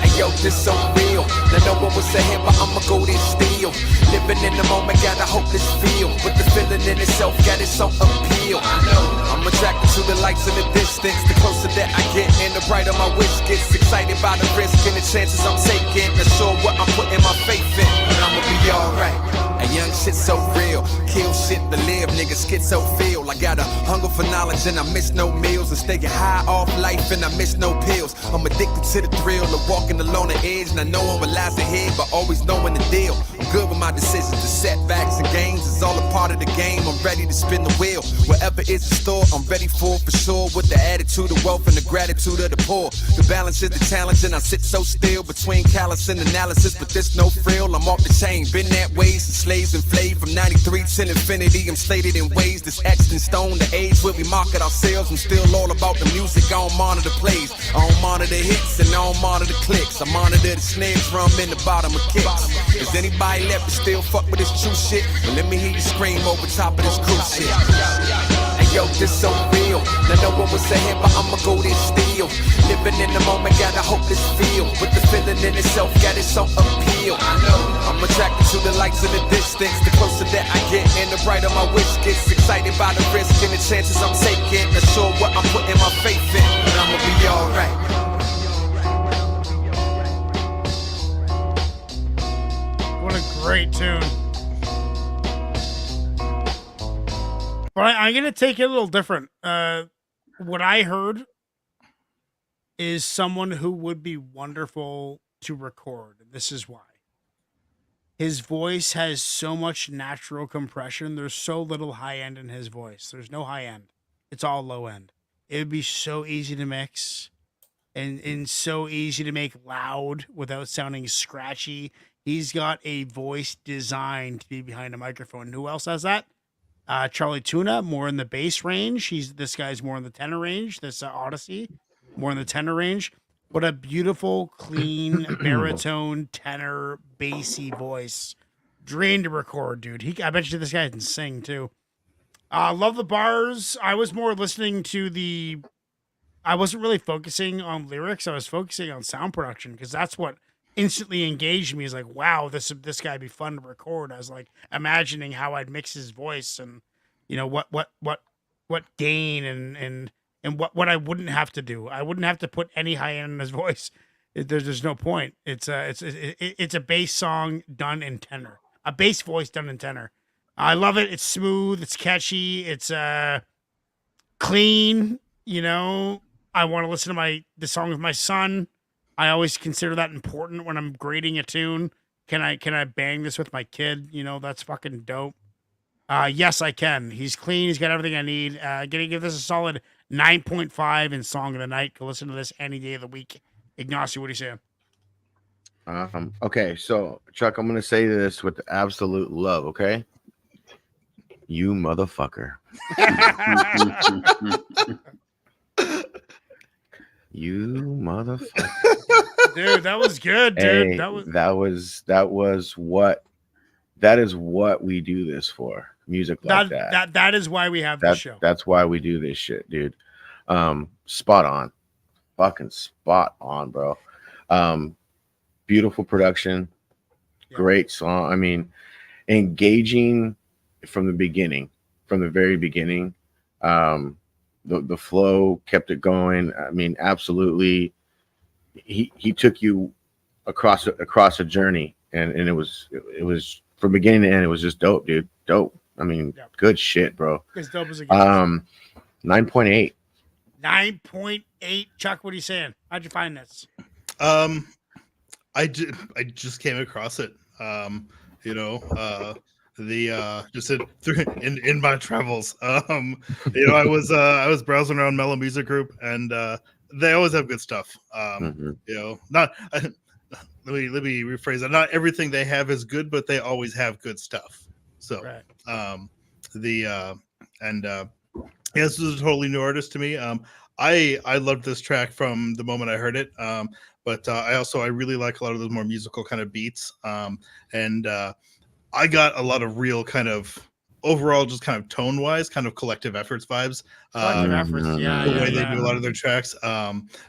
And yo, this so real. Now no one was ahead, but I'ma go this still. Living in the moment, gotta hope this feel. But the feeling in itself got its own appeal. I know I'm attracted to the lights in the distance. The closer that I get, and the brighter my wish gets. Excited by the risk and the chances I'm taking. Not sure what I'm putting my faith in, but I'ma be alright. And young shit so real, kill shit to live, nigga schizo feel. I got a hunger for knowledge and I miss no meals. And staying high off life and I miss no pills. I'm addicted to the thrill of walking along the edge. And I know what lies ahead, but always knowing the deal. I'm good with my decisions, the setbacks and gains is all a part of the game. I'm ready to spin the wheel, wherever is in store, I'm ready for sure. With the attitude of wealth and the gratitude of the poor. The balance is the challenge and I sit so still between callous and analysis, but there's no frill. I'm off the chain, been that way since slaves enslaved from 93 till infinity. I'm slated in ways that's etched in stone. The age where we market ourselves. I'm still all about the music. I don't monitor plays, I don't monitor hits, and I don't monitor clicks. I monitor the snare drum in the bottom of kicks. Is anybody left to still fuck with this true shit? Well, let me hear you scream over top of this cool shit. And yo, this so real. Now no one was ahead, but I'ma go this still. Living in the moment, gotta hope this feel. But the feeling in itself got its own appeal. I know I'm attracted to the lights in the distance. The closer that I get, and the brighter my wish gets. Excited by the risk and the chances I'm taking. Not sure what I'm putting my faith in, but I'ma be alright. What a great tune. But I'm going to take it a little different. What I heard is someone who would be wonderful to record. And this is why. His voice has so much natural compression. There's so little high end in his voice. There's no high end. It's all low end. It would be so easy to mix. and so easy to make loud without sounding scratchy. He's got a voice designed to be behind a microphone. Who else has that? Charlie Tuna, more in the bass range. This guy's more in the tenor range. This Odyssey, more in the tenor range. What a beautiful, clean baritone, tenor, bassy voice. Drained to record, dude. I bet you this guy can sing too. Love the bars. I was more listening to I wasn't really focusing on lyrics. I was focusing on sound production because that's what instantly engaged me. Is like, wow, this guy'd be fun to record. I was like imagining how I'd mix his voice and, you know, what gain and what I wouldn't have to do. I wouldn't have to put any high end in his voice. There's no point. It's a bass song done in tenor, a bass voice done in tenor. I love it. It's smooth. It's catchy. It's clean. You know, I want to listen to the song with my son. I always consider that important when I'm grading a tune. Can I bang this with my kid? You know, that's fucking dope. Yes, I can. He's clean. He's got everything I need. Gonna give this a solid 9.5 in Song of the Night. Go listen to this any day of the week. Ignacio, what are you saying? Okay, so Chuck, I'm gonna say this with absolute love. Okay, you motherfucker. You motherfucker. Dude, that was good, dude. Hey, that is what we do this for. Music like that. That is why we have this show. That's why we do this shit, dude. Spot on. Fucking spot on, bro. Beautiful production. Yeah. Great song. I mean, engaging from the very beginning. The flow kept it going. I mean, absolutely. He took you across a journey, and it was from beginning to end. It was just dope, dude. Dope. I mean, good shit, bro. As dope as it gets. 9.8. 9.8. Chuck, what are you saying? How'd you find this? I just came across it. Just in my travels. You know, I was browsing around Mellow Music Group, and they always have good stuff. You know, let me rephrase that. Not everything they have is good, but they always have good stuff. So, this is a totally new artist to me. I loved this track from the moment I heard it. But I really like a lot of those more musical kind of beats. I got a lot of real kind of overall, just kind of tone wise, kind of collective efforts vibes. Collective efforts, the way they do a lot of their tracks.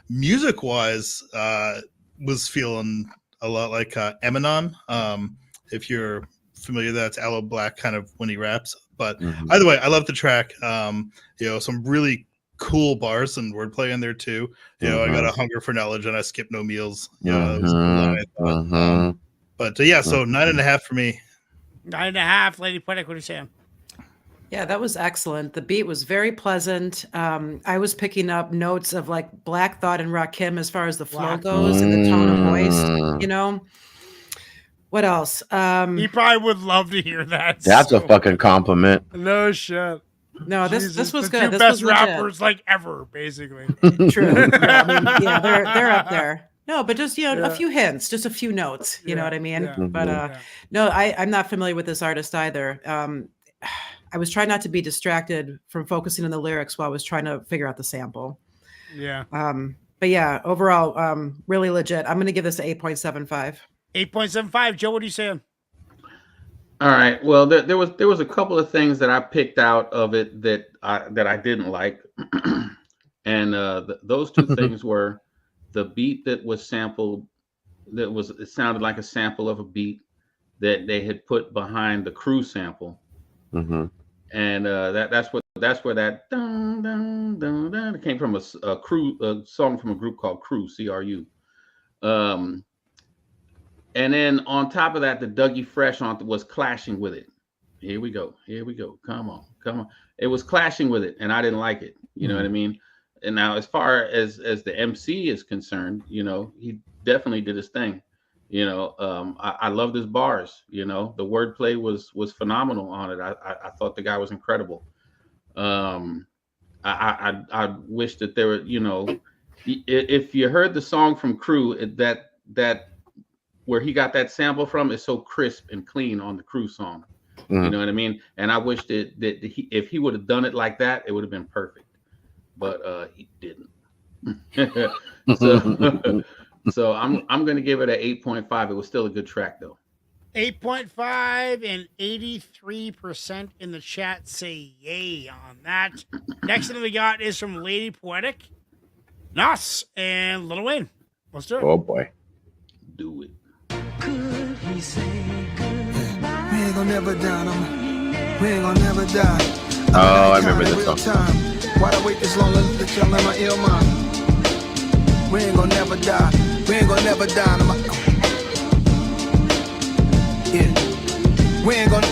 Music wise, was feeling a lot like Eminem. If you're familiar, that's Aloe Black kind of when he raps. But either way, I love the track. You know, some really cool bars and wordplay in there too. You know, I got a hunger for knowledge and I skip no meals. You know, but so 9.5 for me. 9.5. Lady Poetic, what are you saying? Yeah, that was excellent. The beat was very pleasant. I was picking up notes of like Black Thought and Rakim as far as the flow goes and the tone of voice, you know. What else? He probably would love to hear that. That's a fucking compliment. No shit. No, this was good. The this best was legit. rappers like ever, basically. True. Yeah, I mean, yeah, they're up there. No, but just a few hints, just a few notes. You know what I mean? Yeah, but no, I'm not familiar with this artist either. I was trying not to be distracted from focusing on the lyrics while I was trying to figure out the sample. Yeah. But yeah, overall, really legit. I'm going to give this an 8.75. 8.75. Joe, what are you saying? All right. Well, there was a couple of things that I picked out of it that I didn't like, and those two things were the beat that was sampled. It sounded like a sample of a beat that they had put behind the Crew sample, and that's where that dun, dun, dun, dun, it came from a song from a group called Crew, CRU. And then on top of that, the Dougie Fresh was clashing with it. Here we go. Come on. It was clashing with it, and I didn't like it. You know what I mean? And now, as far as the MC is concerned, you know, he definitely did his thing. You know, I loved his bars. You know, the wordplay was phenomenal on it. I thought the guy was incredible. I wish that there were, you know, If you heard the song from Crew, that where he got that sample from is so crisp and clean on the Crew song. You know what I mean? And I wish that if he would have done it like that, it would have been perfect. But he didn't. So I'm gonna give it an 8.5. It was still a good track though. 8.5 and 83% in the chat say yay on that. Next thing we got is from Lady Poetic, Nas, and Lil Wayne. Let's do it. Oh boy. Do it. Could he say goodbye? We ain't gonna never die, we ain't gonna never die. Oh, I remember this song. Why'd I wait this long to y'all in my ill mind? We ain't gonna never die. We ain't gonna never die. Yeah. We ain't gonna.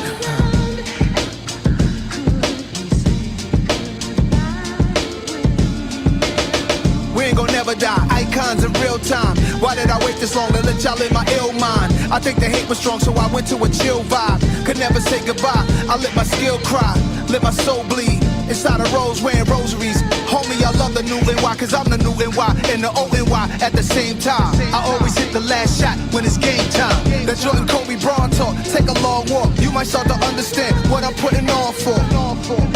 We ain't gonna never die. Icons in real time. Why did I wait this long to let y'all in my ill mind? I think the hate was strong, so I went to a chill vibe. Could never say goodbye. I let my skill cry, let my soul bleed. Inside a rose wearing rosaries. Homie, I love the new NY, cause I'm the new NY and the old NY at the same time. I always hit the last shot when it's game time. That Jordan Kobe Braun talk, take a long walk. You might start to understand what I'm putting on for.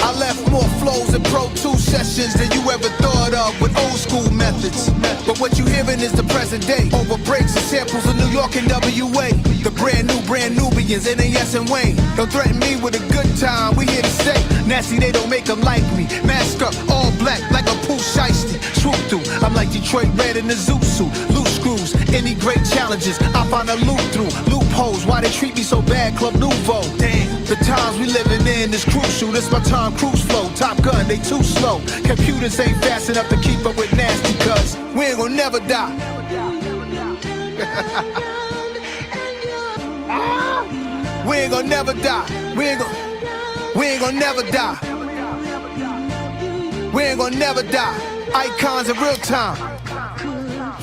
I left more flows and Pro 2 sessions than you ever thought of with old school methods. But what you hearing is the present day. Over breaks and samples of New York and WA. The brand Nubians, NAS and Wayne. Don't threaten me with a good time, we here to stay. Nasty, they don't make them like me. Mask up, all black, like a Pooh Shiesty. Swoop through, I'm like Detroit Red in the Zoot suit. Loose screws, any great challenges, I find a loop through. Loopholes, why they treat me so bad, Club Nouveau. Damn, the times we living in is crucial. This my Tom Cruise flow. Top Gun, they too slow. Computers ain't fast enough to keep up with nasty, cuz we ain't gonna never die. We ain't gonna never die. We ain't gonna never die. We ain't gonna never die. Icons of real time.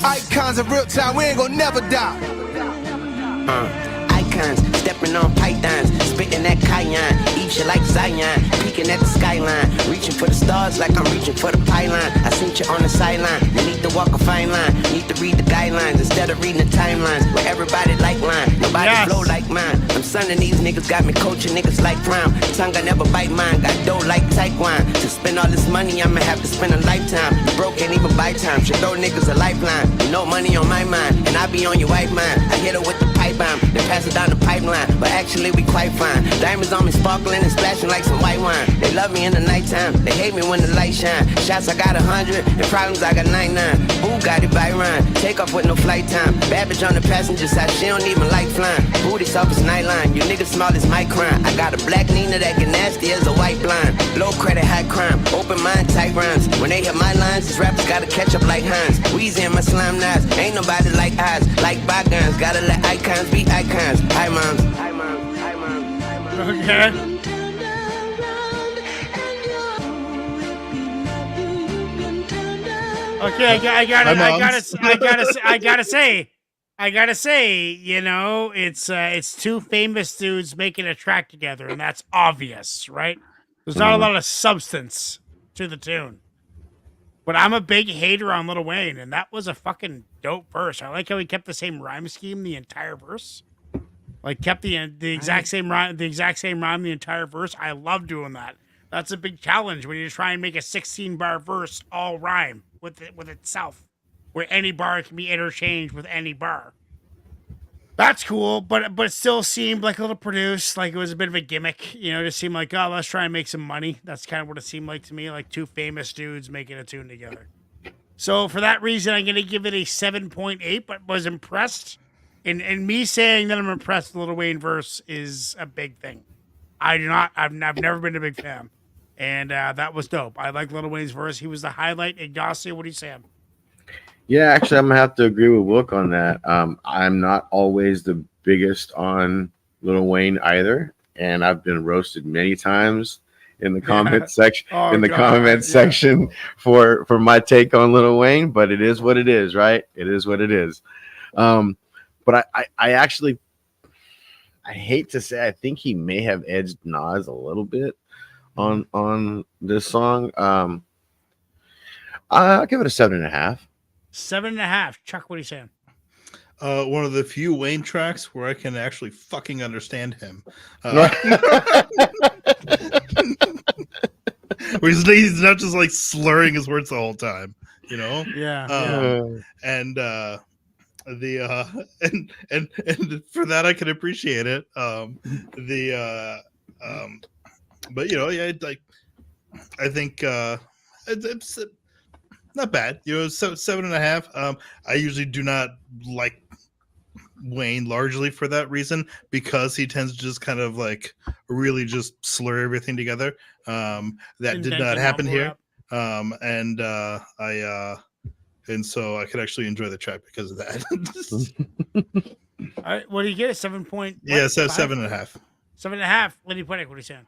Icons of real time. We ain't gonna never die. Icons, stepping on pythons, spitting that cayenne, eat you like Zion, peeking at the skyline, reaching for the stars like I'm reaching for the pylon. I seen you on the sideline, you need to walk a fine line, need to read the guidelines instead of reading the timelines, where everybody like line, nobody flow like mine. I'm sonning these niggas, got me coaching niggas like Prime, tongue I never bite mine, got dough like Taekwon. To spend all this money, I'ma have to spend a lifetime. You broke, can't even buy time, should throw niggas a lifeline. You know money on my mind, and I be on your white mind. I hit her with the pipe bomb, then pass it down the pipeline, but actually we quite fine. Diamonds on me sparkling and splashing like some white wine. They love me in the nighttime, they hate me when the light shine. Shots I got 100, and problems I got 99. Boo got it by Ryan, take off with no flight time. Bad bitch on the passenger side, she don't even like flying. Booty soft as nightline, you niggas small as my crime. I got a black Nina that get nasty as a white blind. Low credit, high crime, open mind, tight rhymes. When they hit my lines, these rappers gotta catch up like Hines. Weezy and my slime knives, ain't nobody like eyes. Like bygones, gotta let icons be icons. Hi moms. Okay. Okay, I gotta say, you know, it's two famous dudes making a track together, and that's obvious, right? There's not a lot of substance to the tune. But I'm a big hater on Lil Wayne, and that was a fucking dope verse. I like how he kept the same rhyme scheme the entire verse. Like kept the exact same rhyme, the entire verse. I love doing that. That's a big challenge when you try and make a 16-bar verse all rhyme with itself, where any bar can be interchanged with any bar. That's cool, but it still seemed like a little produced, like it was a bit of a gimmick. You know, it just seemed like, oh, let's try and make some money. That's kind of what it seemed like to me, like two famous dudes making a tune together. So for that reason, I'm gonna give it a 7.8, but was impressed. And me saying that I'm impressed with Lil Wayne verse is a big thing. I've never been a big fan. And that was dope. I like Lil Wayne's verse. He was the highlight. Ignacio, what do you say? Yeah, actually, I'm going to have to agree with Wilk on that. I'm not always the biggest on Lil Wayne either. And I've been roasted many times in the comment section section for my take on Lil Wayne. But it is what it is, right? It is what it is. But I actually, I hate to say, I think he may have edged Nas a little bit on this song. I'll give it a 7.5. 7.5. Chuck, what are you saying? One of the few Wayne tracks where I can actually fucking understand him. Where he's not just like slurring his words the whole time, you know? And for that I can appreciate it. But you know, yeah, like I think it's not bad. You know, 7.5. I usually do not like Wayne largely for that reason, because he tends to just kind of like really just slur everything together. That did not happen here. And so I could actually enjoy the track because of that. All right, what do you get? 7 point? Yeah, so 7.5. 7.5. Lady Puttick, what are you saying?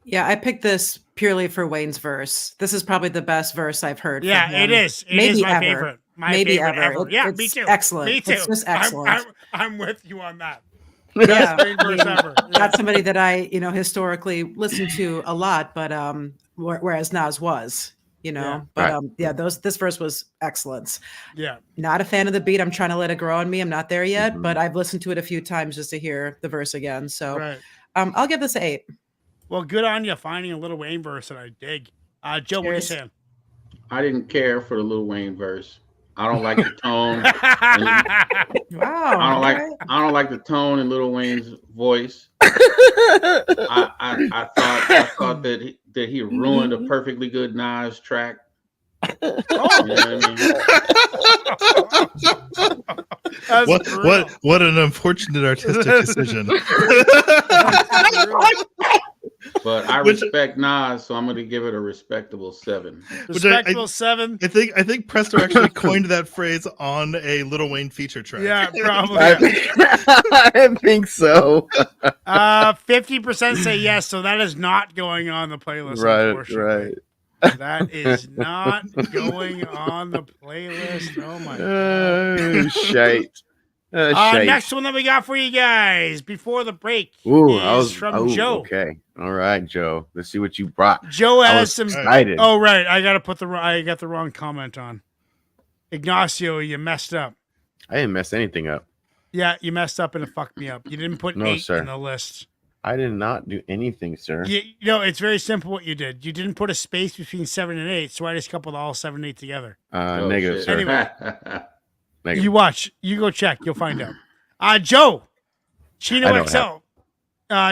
Yeah, I picked this purely for Wayne's verse. This is probably the best verse I've heard. Yeah, from him. it is. It Maybe is my ever. favorite. My Maybe favorite ever. Yeah, It's me too. Excellent. Me too. It's just excellent. I'm with you on that. Yeah, Best Wayne verse ever. not somebody that I, historically listened to a lot, but whereas Nas was, this verse was excellent. Yeah. Not a fan of the beat. I'm trying to let it grow on me. I'm not there yet, but I've listened to it a few times just to hear the verse again. So I'll give this an 8. Well, good on you finding a Lil Wayne verse that I dig. Joe, what are you saying? I didn't care for the Lil Wayne verse. I don't like the tone. Wow. I don't like the tone in Lil Wayne's voice. I thought that he ruined a perfectly good Nas track. You know what I mean? What an unfortunate artistic decision. But I respect Nas, so I'm going to give it a respectable 7. Respectable 7. I think Presto actually coined that phrase on a Lil Wayne feature track. Yeah, probably. I think so. 50% say yes, so that is not going on the playlist. Right. That is not going on the playlist. Oh my god. Shite. Next one that we got for you guys before the break is from Joe. Okay. All right, Joe. Let's see what you brought. Joe has some. Excited. Oh, right. I got the wrong comment on. Ignacio, you messed up. I didn't mess anything up. Yeah, you messed up and it fucked me up. You didn't put 8 in the list. I did not do anything, sir. It's very simple what you did. You didn't put a space between 7 and 8, so I just coupled all 7 and 8 together. Negative, sir. Anyway, negative. You watch. You go check. You'll find out. Joe, Chino XL.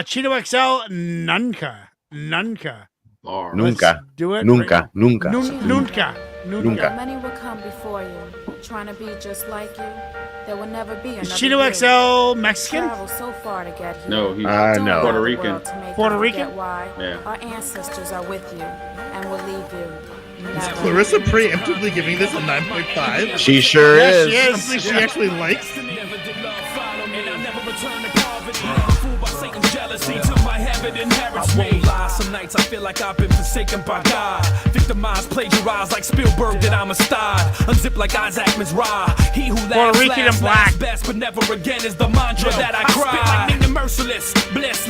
Chino XL, Nunca. Nunca. Do it. Nunca. Many will come before you, trying to be just like you. There will never be another. Is Chino XL Mexican? Travel so far to get here. No, he's no. Puerto Rican. Puerto Rican? Why Yeah. our ancestors are with you and will leave you. Is Clarissa preemptively giving this a 9.5? She sure is. She is. Something she actually likes. Some nights I feel like I've been forsaken by God. Victimized, plagiarized like Spielberg that I'm a star. Unzip like Isaac Mizrahi. He who Puerto Rican and black. best, but never again is the mantra that I cry. Spit like Nina Merciless, bliss,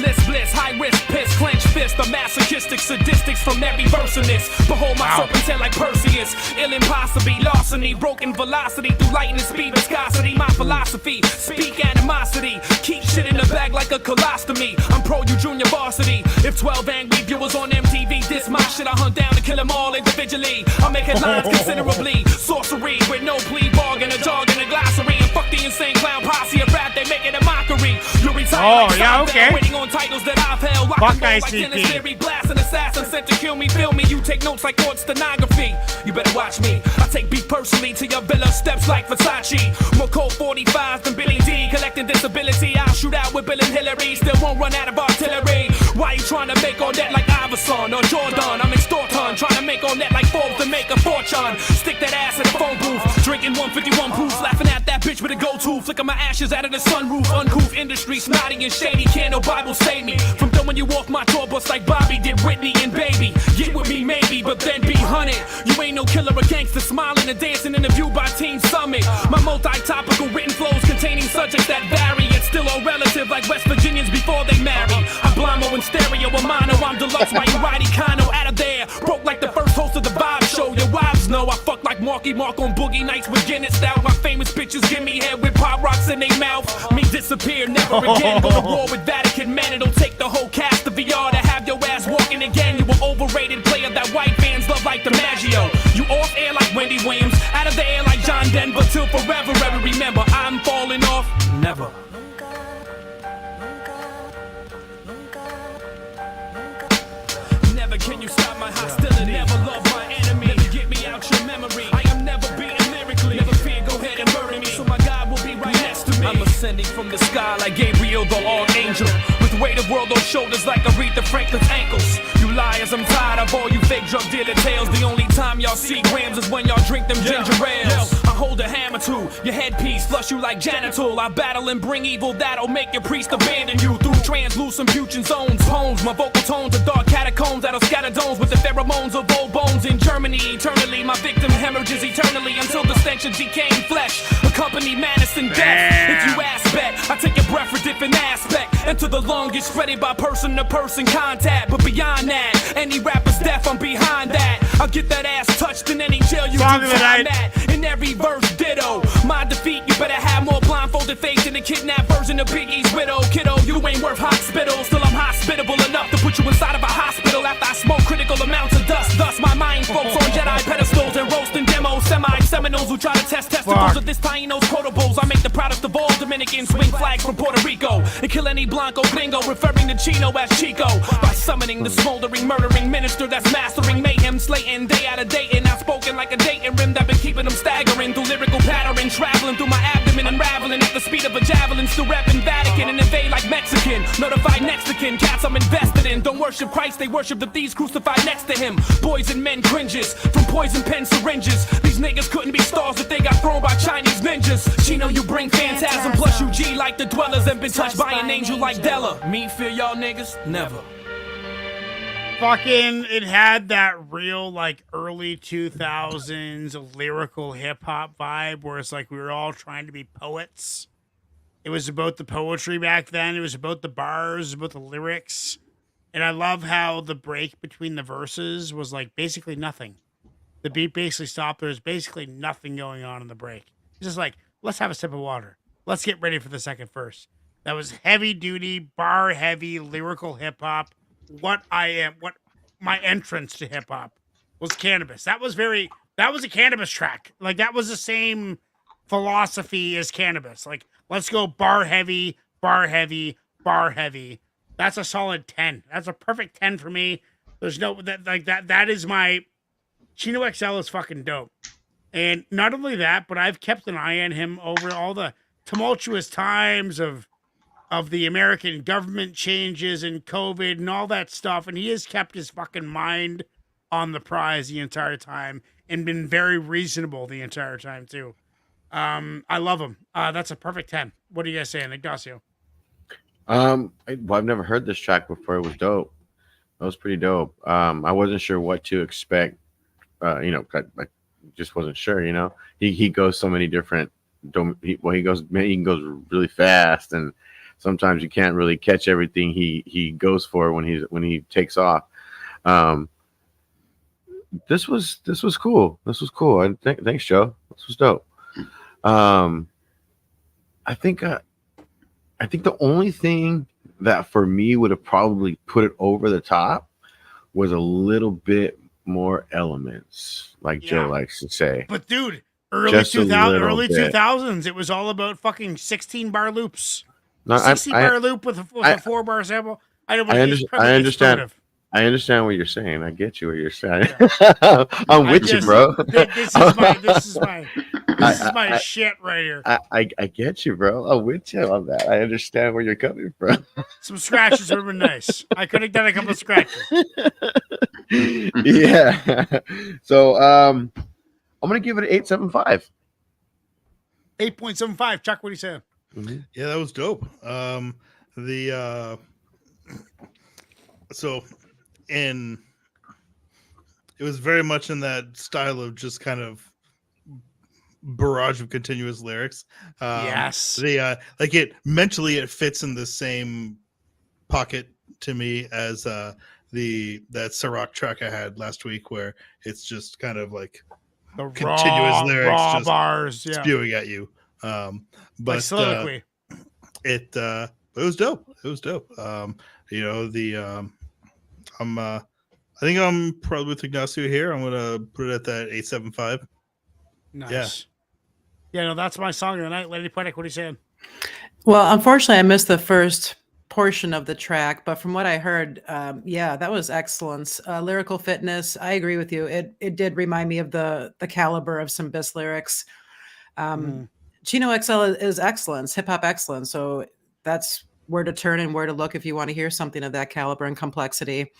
high risk, piss, clench fist. The masochistic sadistics from every verse in this. Behold my serpent's head like Perseus. Ill impossibly, larceny, broken velocity through lightning speed, viscosity. My philosophy, speak animosity. Keep shit in the bag like a colostomy. I'm pro you junior varsity. If 12 angry viewers on MTV diss my shit, I hunt down and kill them all individually. I make headlines considerably. Sorcery with no plea bargain, a jargon, a glossary. And fuck the insane clown posse of rap, they make it a mockery. You retire like Seinfeld, waiting on titles that I've held. Rock and roll like Dennis Leary, blast an assassin sent to kill me, feel me. You take notes like court stenography. You better watch me. I take beef personally to your villa, steps like Versace. More cold 45s than Billy D, collecting disability. I'll shoot out with Bill and Hillary, still won't run out of artillery. Why you trying to make all that like Iverson or Jordan? I'm extorting, trying to make all that like Forbes to make a fortune. Stick that ass in the phone booth, drinking 151 proofs, laughing at that bitch with a go-to. Flicking my ashes out of the sunroof, uncouth industry, snotty and shady. Can't no Bible save me from throwing you off my tour bus like Bobby did Whitney and Baby. Get with me maybe, but then be hunted. You ain't no killer or gangster, smiling and dancing in a view by Team Summit. My multi-topical written flows containing subjects that vary, yet still all relative like West Virginians before they marry. I'm Blamo and stereo, a mono, I'm deluxe, why you ride Econo out of there? Broke like the first host of the Vibe Show. Your wives know I fuck like Mark Marky Mark on Boogie Nights with Guinness style. My famous bitches give me head with pop rocks in their mouth. Me disappear, never again. Go to war with Vatican men. It'll take the whole cast of VR to have your ass walking again. You were overrated player that white fans love like DiMaggio. You off air like Wendy Williams, out of the air like John Denver. Till forever, ever remember, I'm falling off. Never. Never can you stop my hostility. Never love my enemy. Never get me out your memory. I am never beaten lyrically. Never fear, go ahead and murder me. So my God will be right next to me. I'm ascending from the sky like Gabriel the Archangel. With the weight of world on shoulders like Aretha Franklin's ankles. You liars, I'm tired of all you fake drug dealer tales. The only time y'all see grams is when y'all drink them ginger ales. I hold a hammer to your headpiece, flush you like Janitol. I battle and bring evil that'll make your priest abandon you. Through translucent fusion zones, poems, my vocal tones are dark catacombs that'll scatter domes with the pheromones of old bones. In Germany, eternally, my victim hemorrhages eternally until the stench of decaying flesh accompany madness and death. If you ask bet, I take your breath for different aspect. Into the longest spreaded by person to person contact. But beyond that, any rapper's death, I'm behind that. I'll get that ass touched in any jail you can find that. In every verse, ditto. My defeat, you better have more blindfolded face than the kidnapped version of Biggie's widow. Kiddo, you ain't worth hospital. Still, I'm hospitable enough to put you inside of a hospital after I smoke critical amounts of dust. Thus, my mind folks on Jedi pedestals and roasting demos. Semi-Seminoles who try to test testicles of this Taino's quotables. I make the proudest of all Dominicans swing flags from Puerto Rico and kill any Blanco gringo, referring to Chino as Chico. By summoning the smoldering, murdering minister that's mastering mayhem, slaying day out of day, and outspoken like a dating rim that been keeping them staggering through lyrical pattern, traveling through my abdomen, unraveling at the speed of a javelin, still repping Vatican and invade like Mexican. Notified next to kin, cats I'm invested in. Don't worship Christ, they worship the thieves crucified next to him. Boys and men cringes from poison pen syringes. These niggas couldn't be stars if they got thrown by Chinese ninjas. Chino, you bring phantasm, plus you G like the dwellers and been touched by an angel like Della. Me fear y'all niggas? Never. Fucking, it had that real, like, early 2000s lyrical hip-hop vibe where it's like we were all trying to be poets. It was about the poetry back then. It was about the bars, about the lyrics. And I love how the break between the verses was, like, basically nothing. The beat basically stopped. There was basically nothing going on in the break. It's just like, let's have a sip of water. Let's get ready for the second verse. That was heavy-duty, bar-heavy, lyrical hip-hop. What my entrance to hip hop was Cannabis. That was a Cannabis track. Like that was the same philosophy as Cannabis. Like, let's go bar heavy, bar heavy, bar heavy. That's a solid 10. That's a perfect 10 for me. There's no that is my Chino XL is fucking dope. And not only that, but I've kept an eye on him over all the tumultuous times of the American government changes and COVID and all that stuff. And he has kept his fucking mind on the prize the entire time and been very reasonable the entire time too. I love him. That's a perfect 10. What are you guys saying, Ignacio? I've never heard this track before. It was dope. It was pretty dope. I wasn't sure what to expect. I just wasn't sure, he goes so many different, he goes really fast, and sometimes you can't really catch everything he goes for when he takes off. This was cool. This was cool. Thanks, Joe. This was dope. I think the only thing that for me would have probably put it over the top was a little bit more elements, like Joe likes to say. But dude, early 2000s, it was all about fucking 16 bar loops. No, 60 bar loop with a 4-bar sample. I understand. I understand what you're saying. I get you what you're saying. I'm with you, bro. This is my shit right here. I get you, bro. I'm with you on that. I understand where you're coming from. Some scratches would have been nice. I could have done a couple of scratches. Yeah. So I'm gonna give it an 8.75. 8.75. Chuck, what are you saying? Mm-hmm. Yeah, that was dope. It was very much in that style of just kind of barrage of continuous lyrics. Yes. It mentally it fits in the same pocket to me as that Ciroc track I had last week, where it's just kind of like continuous lyrics, raw just bars, yeah. spewing at you. But Like soliloquy. It was dope. It was dope. You know, I think I'm probably with Ignacio here. I'm gonna put it at that 8.75. Nice. Yeah, no, that's my song of the night. Lady Poetic, what are you saying? Well, unfortunately, I missed the first portion of the track, but from what I heard, that was excellence. Lyrical fitness. I agree with you. It did remind me of the caliber of some BIS lyrics. Chino XL is excellence, hip hop excellence. So that's where to turn and where to look if you want to hear something of that caliber and complexity.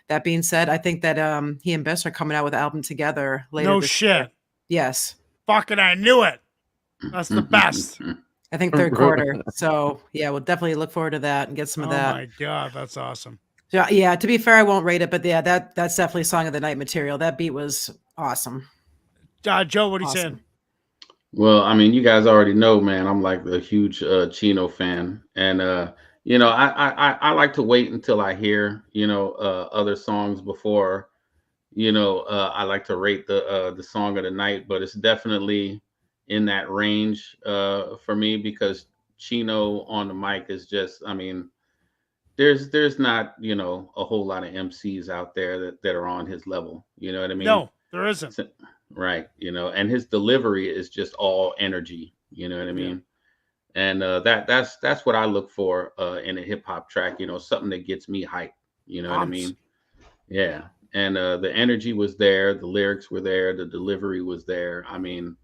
That being said, I think that he and BIS are coming out with an album together later. No this shit. year. Yes. Fucking, I knew it. That's the best. I think third quarter. So yeah, we'll definitely look forward to that and get some of that. Oh my God, that's awesome. Yeah, to be fair, I won't rate it, but yeah, that's definitely song of the night material. That beat was awesome. Joe, what are you saying? Well, I mean, you guys already know, man, I'm like a huge Chino fan. And, you know, I like to wait until I hear, you know, other songs before, you know, I like to rate the song of the night, but it's definitely in that range for me, because Chino on the mic is just, I mean, there's not, you know, a whole lot of MCs out there that are on his level. You know what I mean? No, there isn't. Right. You know, and his delivery is just all energy. You know what I mean? And that's what I look for in a hip hop track. You know, something that gets me hyped. You know what I mean? Yeah. And the energy was there, the lyrics were there, the delivery was there. I mean,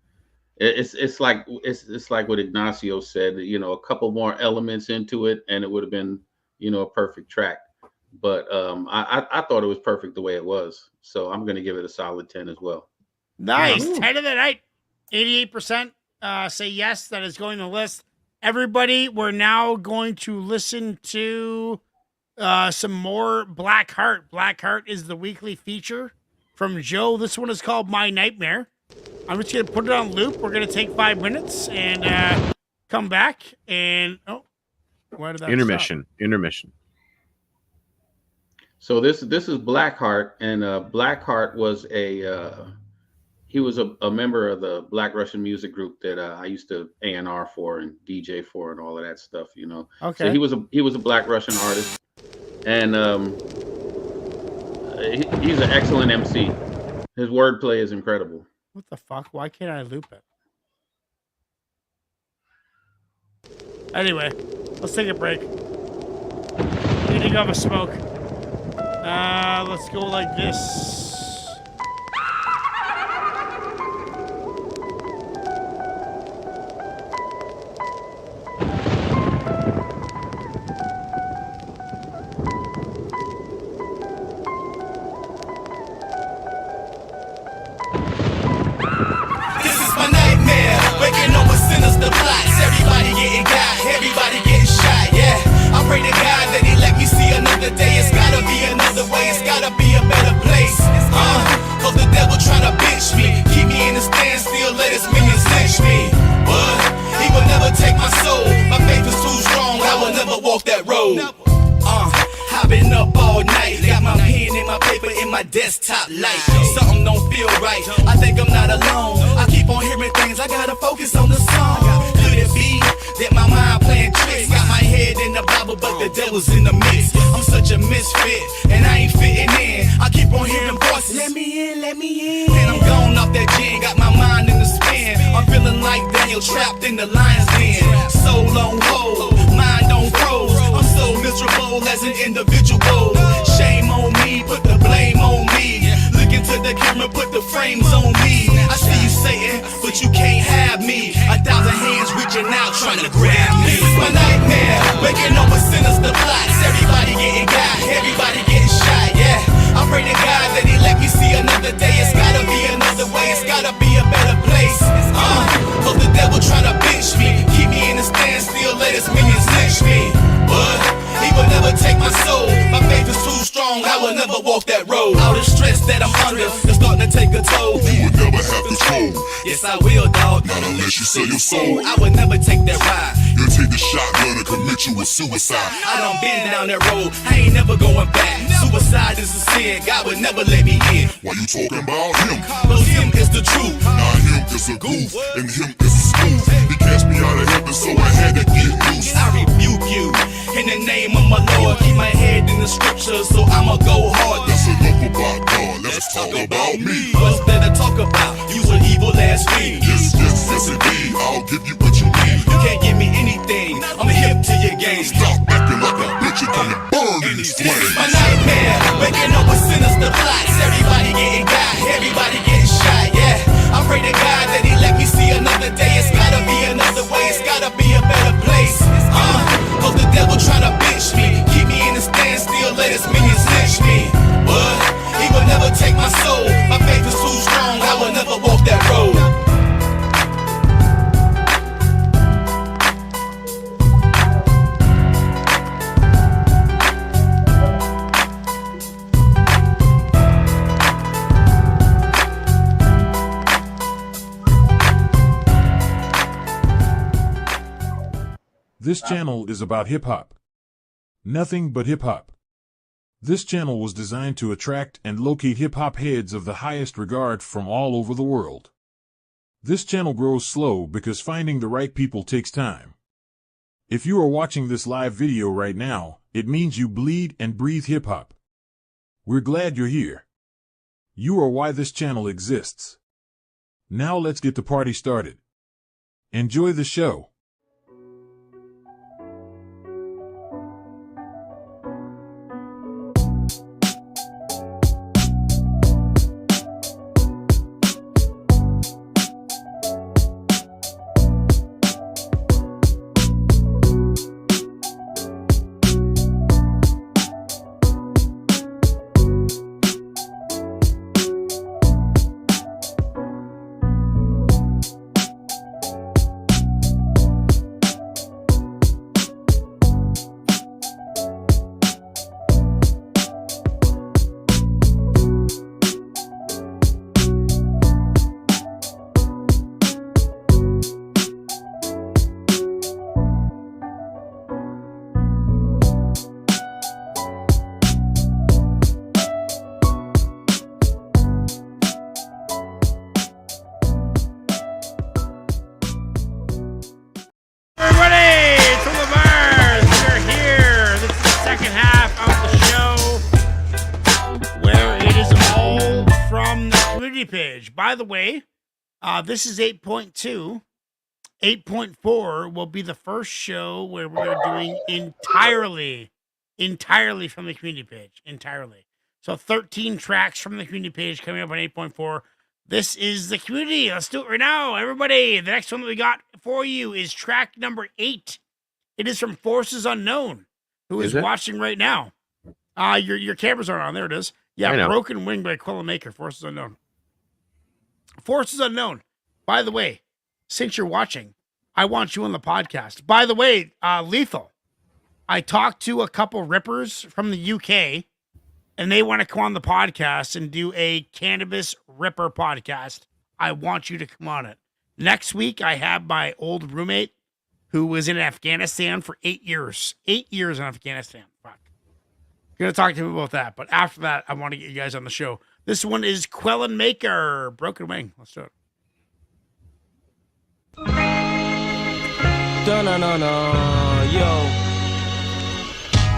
it's like what Ignacio said. You know, a couple more elements into it, and it would have been, you know, a perfect track. But I thought it was perfect the way it was. So I'm going to give it a solid 10 as well. Nice. 10 of the night. 88% say yes. That is going to the list. Everybody, we're now going to listen to some more Black Heart. Black Heart is the weekly feature from Joe. This one is called My Nightmare. I'm just going to put it on loop. We're going to take 5 minutes and come back. And, where did that Intermission. stop? Intermission. So this is Blackheart, and Blackheart was he was a member of the Black Russian music group that I used to A&R for and DJ for and all of that stuff, you know. Okay. So he was a Black Russian artist, and he's an excellent MC. His wordplay is incredible. What the fuck? Why can't I loop it? Anyway, let's take a break. Need to have a smoke. Let's go like this. This is my nightmare. Waking up with sinister plots. Everybody getting got, everybody getting shot. Yeah, I pray to God that He let me see another day. It's gotta be another way. It's gotta be a better place. Cause the devil tryna bitch me, keep me in a standstill, let his minions lynch me. But he will never take my soul. My faith is too strong. I will never walk that road. I've been up all night, got my pen and my paper in my desktop light. Something don't feel right, I think I'm not alone. I keep on hearing things, I gotta focus on the song. Could it be that my mind playing tricks? Got my head in the Bible, but the devil's in the mix. I'm such a misfit, and I ain't fitting in. I keep on hearing voices, let me in, let me in. And I'm gone off that gin, got my mind in the spin. I'm feeling like Daniel trapped in the lion's den. Soul on hold, mind on froze. I'm so miserable as an individual. Shame on me, put the blame on me. Look into the camera, put the frames on me. I see you Satan, but you can't have me. 1,000 hands reaching out, trying to grab me. This is my nightmare, waking up with sinister plots. Everybody getting got, everybody getting shot. Yeah, I pray to God that He let me see another day. It's gotta be another way, it's gotta be a better place. Cause the devil tryna bitch me, keep me in a standstill, let his minions lynch me. But he will never take my soul. My faith is too strong, I will never walk that road. All the stress that I'm under is starting to take a toll. You will never have to gold. Yes, I will, dog. Not unless you sell your soul. I would never take that ride. You'll take the shotgun and commit you with suicide. I done been down that road. I ain't never going back. Suicide is a sin. God would never let me in. Why you talking about him? Cause him is the truth. Nah, him is a goof. And him is a smooth. He cast me out of heaven, so I had to get loose. I rebuke you in the name of my Lord. Keep my head in the scriptures, so I'ma go hard. That's enough about God. Let's talk about me. What's there to talk about? You an evil ass fiend. Yes, yes, yes indeed. I'll give you what you need. You can't give me anything. I'm hip to your game. Stop acting like a bitch and come and burn these flames. This is my nightmare. Waking up with sinister plots. Everybody getting got. Everybody getting shot. Yeah. I pray to God that He let me see another day. It's gotta be another way. It's gotta be a better place. Cause the devil tryna bitch me. Keep me in a standstill. Let his minions lynch me. But he will never take my soul. My faith is too strong. I will never walk that road. This channel is about hip-hop. Nothing but hip-hop. This channel was designed to attract and locate hip-hop heads of the highest regard from all over the world. This channel grows slow because finding the right people takes time. If you are watching this live video right now, it means you bleed and breathe hip-hop. We're glad you're here. You are why this channel exists. Now let's get the party started. Enjoy the show. Page. By the way, this is 8.2. 8.4 will be the first show where we are doing entirely from the community page. Entirely. So 13 tracks from the community page coming up on 8.4. This is the community. Let's do it right now, everybody. The next one that we got for you is track number 8. It is from Forces Unknown, who is watching right now. Your cameras aren't on. There it is. Yeah, Broken Wing by Quilla Maker, Forces Unknown. Forces Unknown. By the way, since you're watching, I want you on the podcast. By the way, Lethal, I talked to a couple rippers from the UK, and they want to come on the podcast and do a Cannabis Ripper podcast. I want you to come on it. Next week, I have my old roommate who was in Afghanistan for 8 years. 8 years in Afghanistan. Fuck. I'm going to talk to him about that. But after that, I want to get you guys on the show. This one is Quilla Maker, Broken Wing. Let's do it. Dun-dun-dun-dun, yo.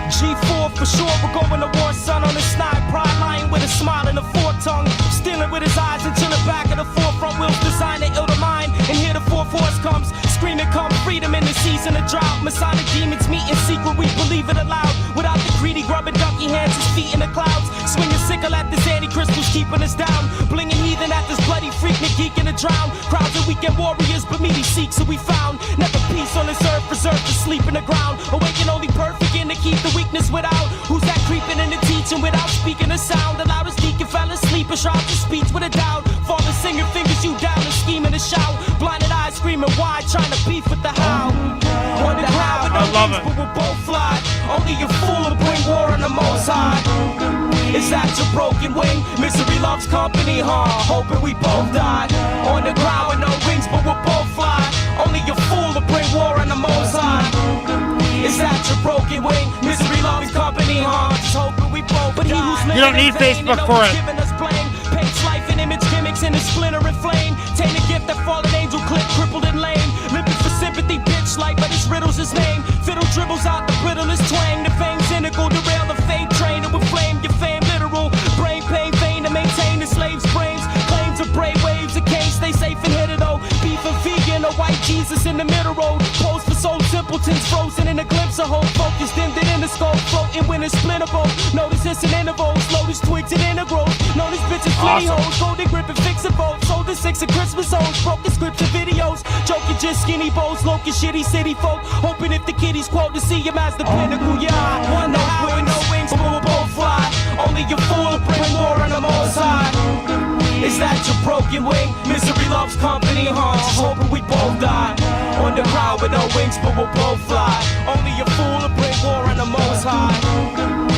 G4 for sure, we're going to war, son, on the snipe. Pride lying with a smile and a four-tongue. Stealing with his eyes until the back of the forefront wheels designed to ill to mind. And here the fourth horse comes, screaming come freedom in the season of drought. Masonic demons meet in secret, we believe it aloud. Without the greedy grubbing ducky hands, his feet in the clouds. Swinging sickle at this anti-crystals, keeping us down. Blinging heathen at this bloody freak, geek in the drown. Crowds of weekend warriors, but me these Sikhs who we found. Never peace on this earth, reserved to sleep in the ground. Awaken only perfect in to keep the weakness without. Who's that creeping in the teaching without speaking a sound? The loudest deacon fell asleep and shroud your speech with a doubt. Falling singer fingers you down and scheming to shout. Blinded eyes screaming why, trying to beef with the how. On the ground with no wings, but we'll both fly. Only a fool will bring war on the most high. Is that your broken wing? Misery loves company, huh? Hoping we both die. On the ground with no wings, but we'll both fly. Only a fool to bring war on the Most High. Is that your broken wing? Misery loves company, huh? Just hoping we both die. You don't need Facebook for it. Paints life and image gimmicks in a splinter and flame. Taint a gift that fallen angel clip, crippled and lame. Limping for sympathy, bitch like, but his riddle's his name. Fiddle dribbles out the brittlest twang. The fame cynical, derail the fate train. It will flame your fame literal. Brain pain, vain to maintain the slave's brains. Claims of brave waves, a case, stay safe and hit it oh. Beef and vegan, a white Jesus in the middle road. Pose for soul simpletons, frozen in a glimpse of hope. Focus dimmed it in the scope, floating when it's splinter bolt. Notice it's an interval, slow as twigs and integrals. Notice bitches flitty hoes, golden grip and fix it both. Sold the 6 of Christmas hoes, broken scripts and videos. Joking just skinny bows, local shitty city folk. Hoping if the kiddies quote to see him as the pinnacle, yeah. One no wings, no wings, but we'll both fly. Only a fool bring war on the Most High. Is that your broken wing? Misery loves company, huh? Hoping we both die. On the ground with no wings, but we'll both fly. Only a fool to bring war on the Most High.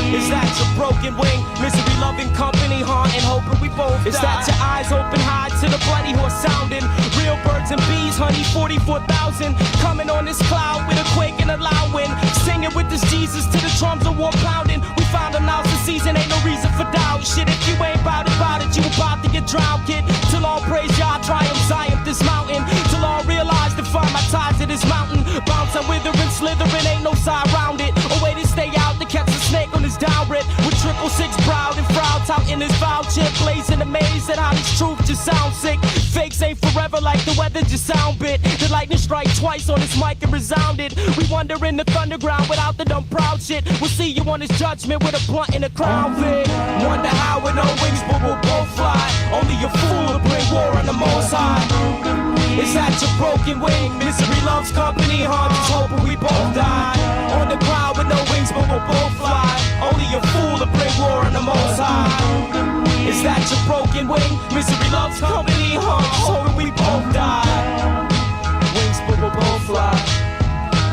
Is that your broken wing? Misery loving company, huh? And hoping we both die. Is that your eyes open high to the bloody horse sounding? Real birds and bees, honey, 44,000. Coming on this cloud with a quake and a loud wind. Singing with this Jesus to the drums of war pounding. We found him now's the season, ain't no reason for doubt. Shit, if you ain't about it, you about to get drowned, kid. Till all praise Yah, triumph, Zion, this mountain. Till all realize to find my ties to this mountain. Bounce and withering, slithering, ain't no side round it. A way to stay out to catch a snake on his down rip. With 666 proud and frowns out in his foul chip. Blazing amazed at how this truth just sounds sick. Fakes ain't forever like the weather just sound bit. The lightning strike twice on his mic and resounded. We wander in the thunderground without the dumb proud shit. We'll see you on his judgment with a blunt and a crown vid. Wonder how with no wings but we'll both fly. Only a fool to bring war on the Most High. Is that your broken wing? Misery loves company, huh? Just hoping we both die. On the ground with no wings but we'll both fly. Only a fool to bring war on the Most High. Is that your broken wing? Misery loves company, huh? Just hoping we both die. Wings but we'll both fly.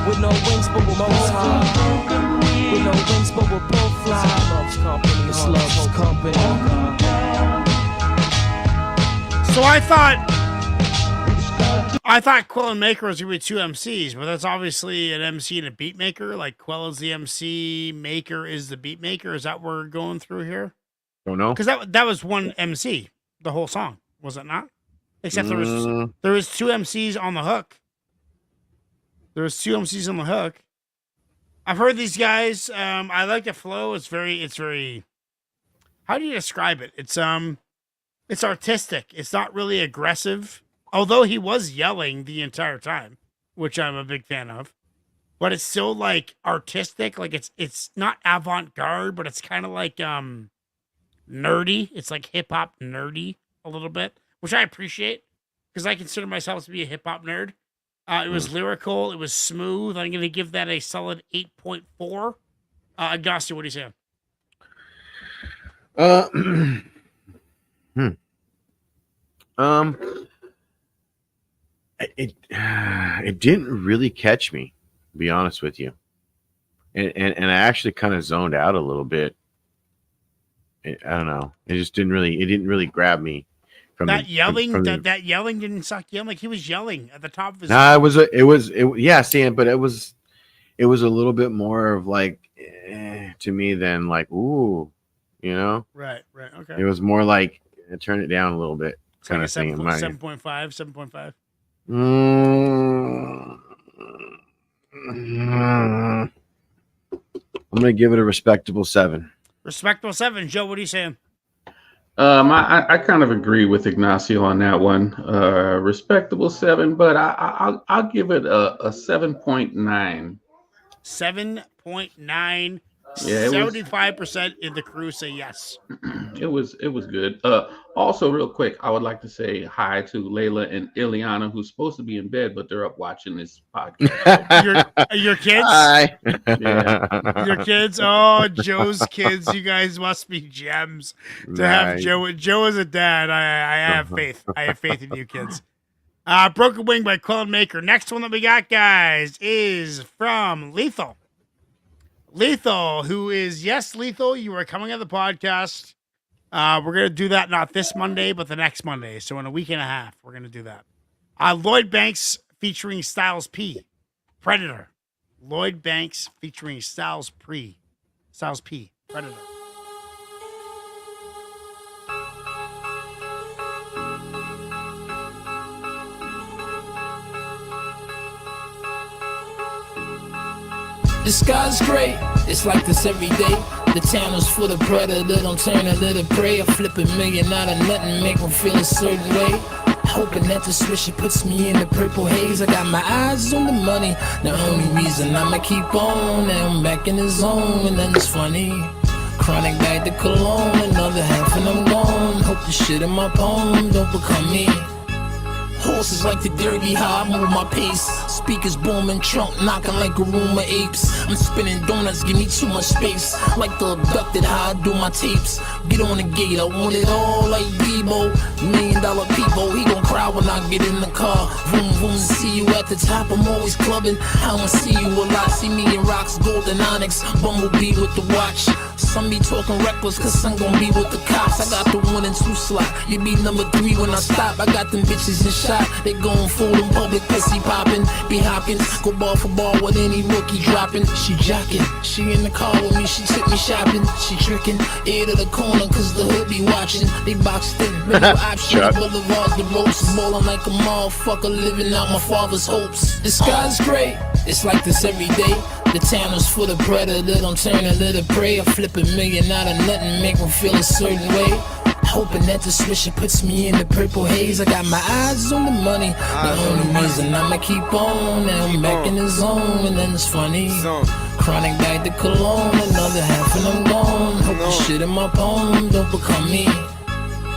With no wings but we'll Most High. With no wings but we'll both fly. This love's company. So I thought Quill and Maker was gonna be 2 MCs, but that's obviously an MC and a beat maker. Like Quill is the MC, Maker is the beat maker. Is that what we're going through here? Don't know. Because that was one MC, the whole song, was it not? Except there was 2 MCs on the hook. There was 2 MCs on the hook. I've heard these guys. I like the flow. It's very. How do you describe it? It's artistic. It's not really aggressive. Although he was yelling the entire time, which I'm a big fan of, but it's still like artistic. Like it's not avant-garde, but it's kind of like nerdy. It's like hip hop nerdy a little bit, which I appreciate because I consider myself to be a hip hop nerd. It was lyrical. It was smooth. I'm going to give that a solid 8.4. Agassi, what do you say? It didn't really catch me, to be honest with you, and I actually kind of zoned out a little bit. I don't know. It didn't really grab me. From that yelling, that yelling didn't suck you in. Like he was yelling at the top of his. Nah, yeah, Stan, but it was a little bit more of like to me than like ooh, you know. Right. Okay. It was more like turn it down a little bit kind like of thing. 7.5, 7.5. I'm gonna give it a respectable 7. Respectable 7. Joe, what are you saying? I kind of agree with Ignacio on that one. Respectable 7, but I'll give it a 7.9. 7.9. Yeah, 75% in the crew say yes. It was good. Also, real quick, I would like to say hi to Layla and Ileana, who's supposed to be in bed, but they're up watching this podcast. Your kids? Hi. Yeah. Your kids? Oh, Joe's kids. You guys must be gems to have Joe. Joe as a dad. I have faith. I have faith in you kids. Broken Wing by Quill and Maker. Next one that we got, guys, is from Lethal. Lethal, who is, yes, Lethal, you are coming on the podcast. We're going to do that not this Monday, but the next Monday. So in a week and a half, we're going to do that. Lloyd Banks featuring Styles P. Predator. Lloyd Banks featuring Styles P. Predator. The sky's gray, it's like this every day. The town is full of predator, don't turn a little prey. I flip $1 million out of nothing, make them feel a certain way. Hoping that the swisher puts me in the purple haze. I got my eyes on the money, the only reason I'ma keep on. Now I'm back in the zone, and then it's funny. Chronic bag to cologne, another half and I'm gone. Hope the shit in my poem don't become me. Horses like the derby, how I move my pace. Speakers booming, trunk knocking like a room of apes. I'm spinning donuts, give me too much space. Like the abducted, how I do my tapes. Get on the gate, I want it all like Bebo. $1 million people, he gon' cry when I get in the car. Vroom, vroom, see you at the top, I'm always clubbing. I don't see you a lot, see me in rocks, golden onyx. Bumblebee with the watch. Some be talking reckless, cause some gon' be with the cops. I got the 1 and 2 slot, you be number 3 when I stop. I got them bitches in shot, they gon' fool in public, pussy poppin'. Be Hopkins, go ball for ball with any rookie dropping. She jockin', she in the car with me, she took me shopping. She trickin', ear to the corner, cause the hood be watching. They boxed in, middle option, boulevards, the ropes. Ballin' like a motherfucker, living out my father's hopes. The sky's gray, it's like this every day. The town is full of predator, don't turn a little prey. I flip $1 million out of nothing, make them feel a certain way. Hoping that the swisher puts me in the purple haze. I got my eyes on the money, the only reason I'ma keep on. Now I'm back in the zone, and then it's funny. Chronic bag to cologne, another half and I'm gone. Hope the shit in my poem don't become me.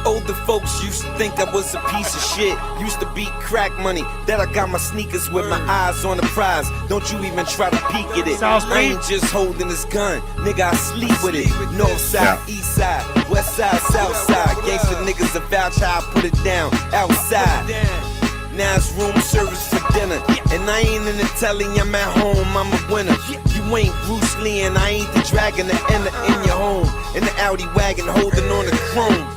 Older folks used to think I was a piece of shit. Used to beat crack money. That I got my sneakers with my eyes on the prize. Don't you even try to peek at it. I ain't just holding this gun, nigga, I sleep with it. North side, east side, west side, south side. Gangsta niggas a vouch how I put it down outside. Now it's room service for dinner, and I ain't in the telly, I'm at home, I'm a winner. You ain't Bruce Lee, and I ain't the dragon that enter in your home. In the Audi wagon, holding on the chrome.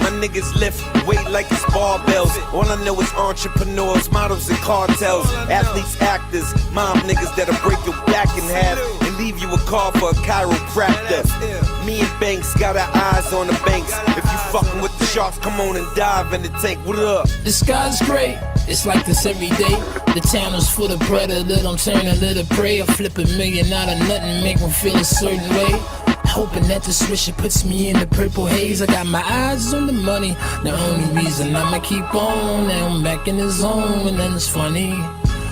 My niggas lift weight like it's barbells. All I know is entrepreneurs, models, and cartels. Athletes, actors, mom niggas that'll break your back in half and leave you a call for a chiropractor. Me and Banks got our eyes on the banks. If you fucking with the sharks, come on and dive in the tank. What up? The sky's gray, it's like this every day. The town is full of predator, don't turn a little prey. I flip $1 million out of nothing, make them feel a certain way. Hoping that the swisher puts me in the purple haze. I got my eyes on the money, the only reason I'ma keep on. Now I'm back in the zone, and then it's funny.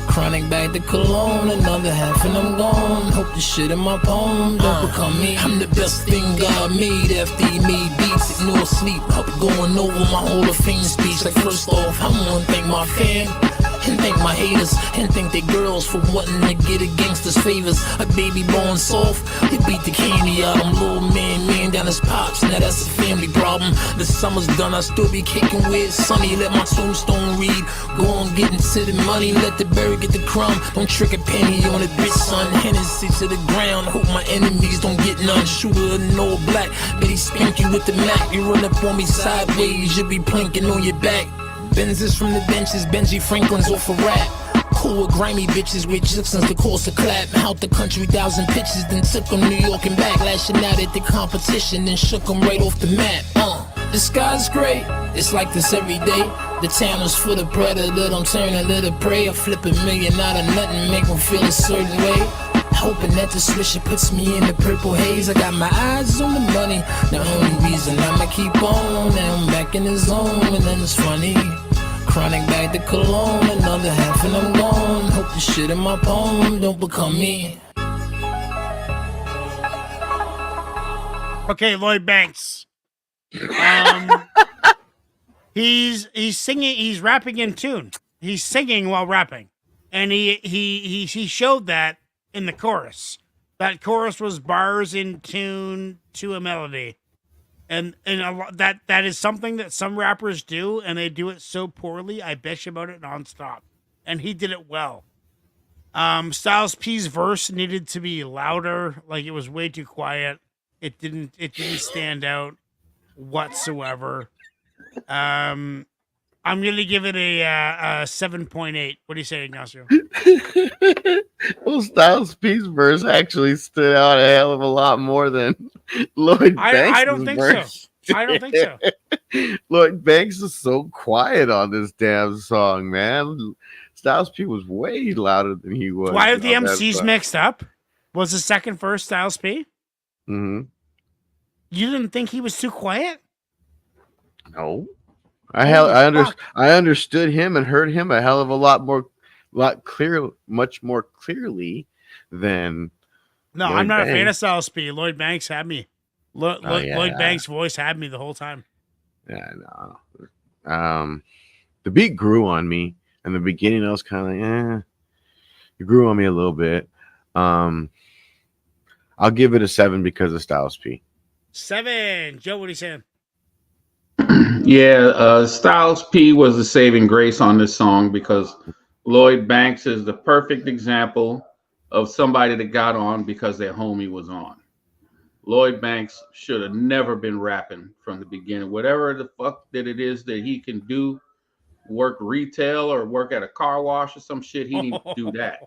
Chronic bag to cologne, another half and I'm gone. Hope the shit in my poem don't become me. I'm the best thing God made after he made beats. Ignore sleep, up going over my Hall of Fame speech. Like first off, I'm gonna thank my fam, and thank my haters, and thank they girls for wanting to get a gangster's favors. A baby born soft, he beat the candy out. I'm little man down his pops, now that's a family problem. The summer's done, I still be kicking with Sonny. Let my tombstone read, go on getting to the money. Let the berry get the crumb, don't trick a penny on it, bitch son. Hennessy to the ground, hope my enemies don't get none. Shooter in all black, Betty spank you with the Mac. You run up on me sideways, you be planking on your back. Benzes from the benches, Benji Franklin's off a rap. Cool with grimy bitches with chicks since the course of clap. Out the country, 1,000 pitches, then took them New York and back. Lashing out at the competition, then shook them right off the map. The sky's gray, it's like this every day. The town is full of predator, don't turn a little prey. I flip $1 million out of nothing, make them feel a certain way. Hoping that the swisher puts me in the purple haze. I got my eyes on the money, the only reason I'ma keep on. Now I'm back in the zone, and then it's funny. Chronic bag to cologne, another half and I'm gone. Hope the shit in my poem don't become me. Okay, Lloyd Banks. He's singing, he's rapping in tune. He's singing while rapping. And he showed that in the chorus. That chorus was bars in tune to a melody. And that is something that some rappers do, and they do it so poorly, I bitch about it nonstop. And he did it well. Styles P's verse needed to be louder. Like, it was way too quiet. It didn't stand out whatsoever. I'm gonna give it a 7.8. What do you say, Ignacio? Well, Styles P's verse actually stood out a hell of a lot more than Lloyd Banks. I don't think verse. so. I don't think so. Lloyd Banks is so quiet on this damn song, man. Styles P was way louder than he was. Why have the on that MCs song. mixed up? Was the second verse Styles P? Mm-hmm. You didn't think he was too quiet? No. I understood him and heard him a hell of a lot much more clearly than No, Lloyd I'm not a fan of Banks. Styles P. Lloyd Banks had me. Lloyd Banks' voice had me the whole time. Yeah, no. The beat grew on me. In the beginning, I was kind of like, it grew on me a little bit. I'll give it a 7 because of Styles P. 7. Joe, what are you saying? Yeah, Styles P was the saving grace on this song because Lloyd Banks is the perfect example of somebody that got on because their homie was on. Lloyd Banks should have never been rapping from the beginning. Whatever the fuck that it is that he can do, work retail or work at a car wash or some shit, he needs to do that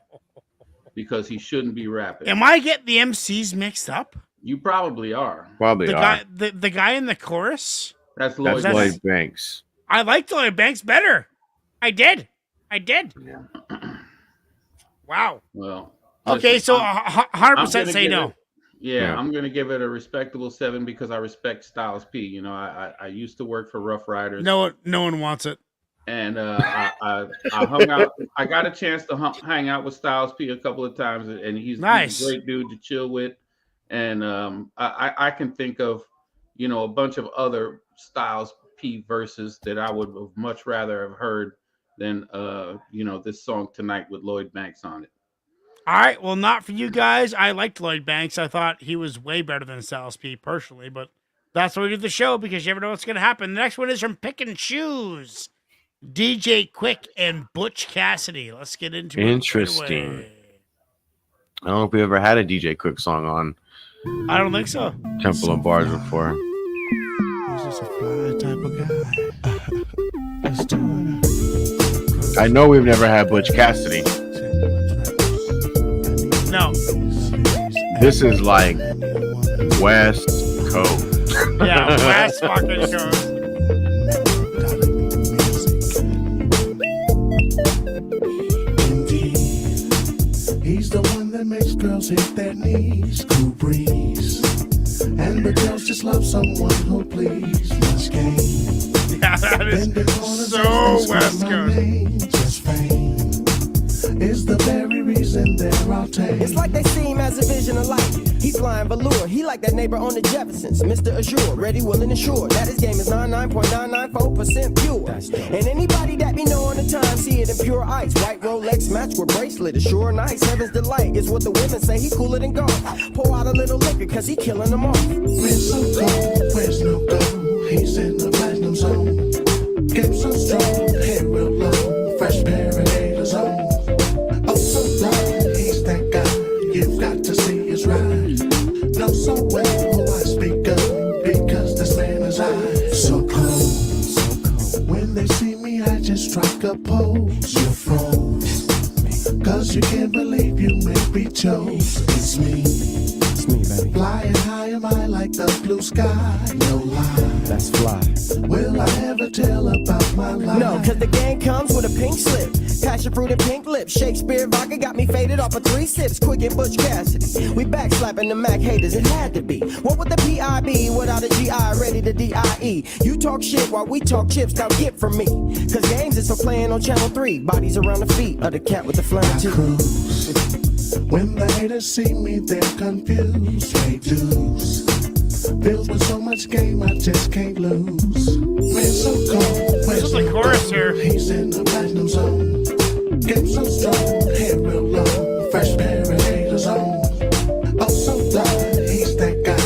because he shouldn't be rapping. Am I getting the MCs mixed up? You probably are. Probably are. The guy in the chorus? That's Lloyd Lloyd Banks. I liked Lloyd Banks better. I did. Yeah. Wow. Well. Okay, listen, so I'm 100% gonna say give no. it- I'm going to give it a respectable 7 because I respect Styles P. You know, I used to work for Rough Riders. No one wants it. And I hung out. I got a chance to hang out with Styles P a couple of times, and he's Nice. a great dude to chill with. And I can think of, a bunch of other Styles P verses that I would have much rather have heard than this song tonight with Lloyd Banks on it. All right, well, not for you guys. I liked Lloyd Banks. I thought he was way better than Styles P personally, but that's why we do the show because you never know what's going to happen. The next one is from Pick and Choose, DJ Quick and Butch Cassidy. Let's get into it. Interesting. I don't know if we ever had a DJ Quick song on I don't think so. Temple and Bars before. I know we've never had Butch Cassidy. No. This is like West Coast. Yeah, West fucking Coast. He's the one that makes girls hit their knees. Cool breeze. And the girls just love someone who please. Much game. Yeah, that is so West Coast. Just fame is the very reason they're all tame. It's like they see him as a vision of light. He's flying velour. He like that neighbor on the Jeffersons, Mr. Azure, ready, willing, and sure that his game is 99.994% pure. And anybody that be knowing the time, see it in pure ice. White Rolex match with bracelet, is sure nice. Heaven's delight is what the women say. He cooler than gold. Pour out a little liquor, cause he killing them off. Where's so cold? Where's no gold? He's in the platinum zone. Game so strong, hair real long, fresh pair of haters on. Oh, so long, he's that guy. You've got to see his ride. Know so well who I speak of because this man is I. So cold. When they see me, I just strike a pose. You froze. Cause you can't believe you make me chose. It's me. It's me, baby. Flying high am I like the blue sky. No lie. That's fly. Will I ever tell about my life? No, cause the game comes with a pink slip. Passion fruit and pink lips. Shakespeare vodka got me faded off of 3 sips. Quick and Butch Cassidy. We backslapping the Mac haters. It had to be. What would the P.I. be without a G.I. ready to D.I.E.? You talk shit while we talk chips. Now get from me. Cause games is for playing on Channel 3. Bodies around the feet of the cat with the flannel too. When the haters see me, they're confused. Pay dues. Filled with so much game, I just can't lose. Man, so cold. This is the chorus here. He's in the platinum zone. Game so strong, hair real long, fresh pair of haters on. Oh, so fly, he's that guy.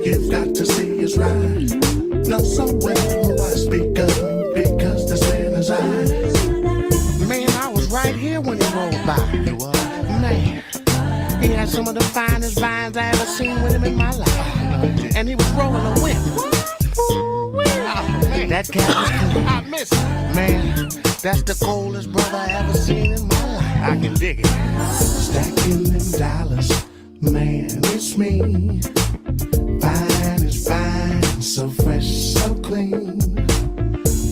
You've got to see his ride. Know so well who I speak of because this man is I. Man, I was right here when he rolled by. times I ever seen with him in my life. And he was rolling a whip. That cat was cool. I miss him. Man, that's the coolest brother I ever seen in my life. I can dig it. Stacking them dollars, man, it's me. Fine is fine, so fresh, so clean.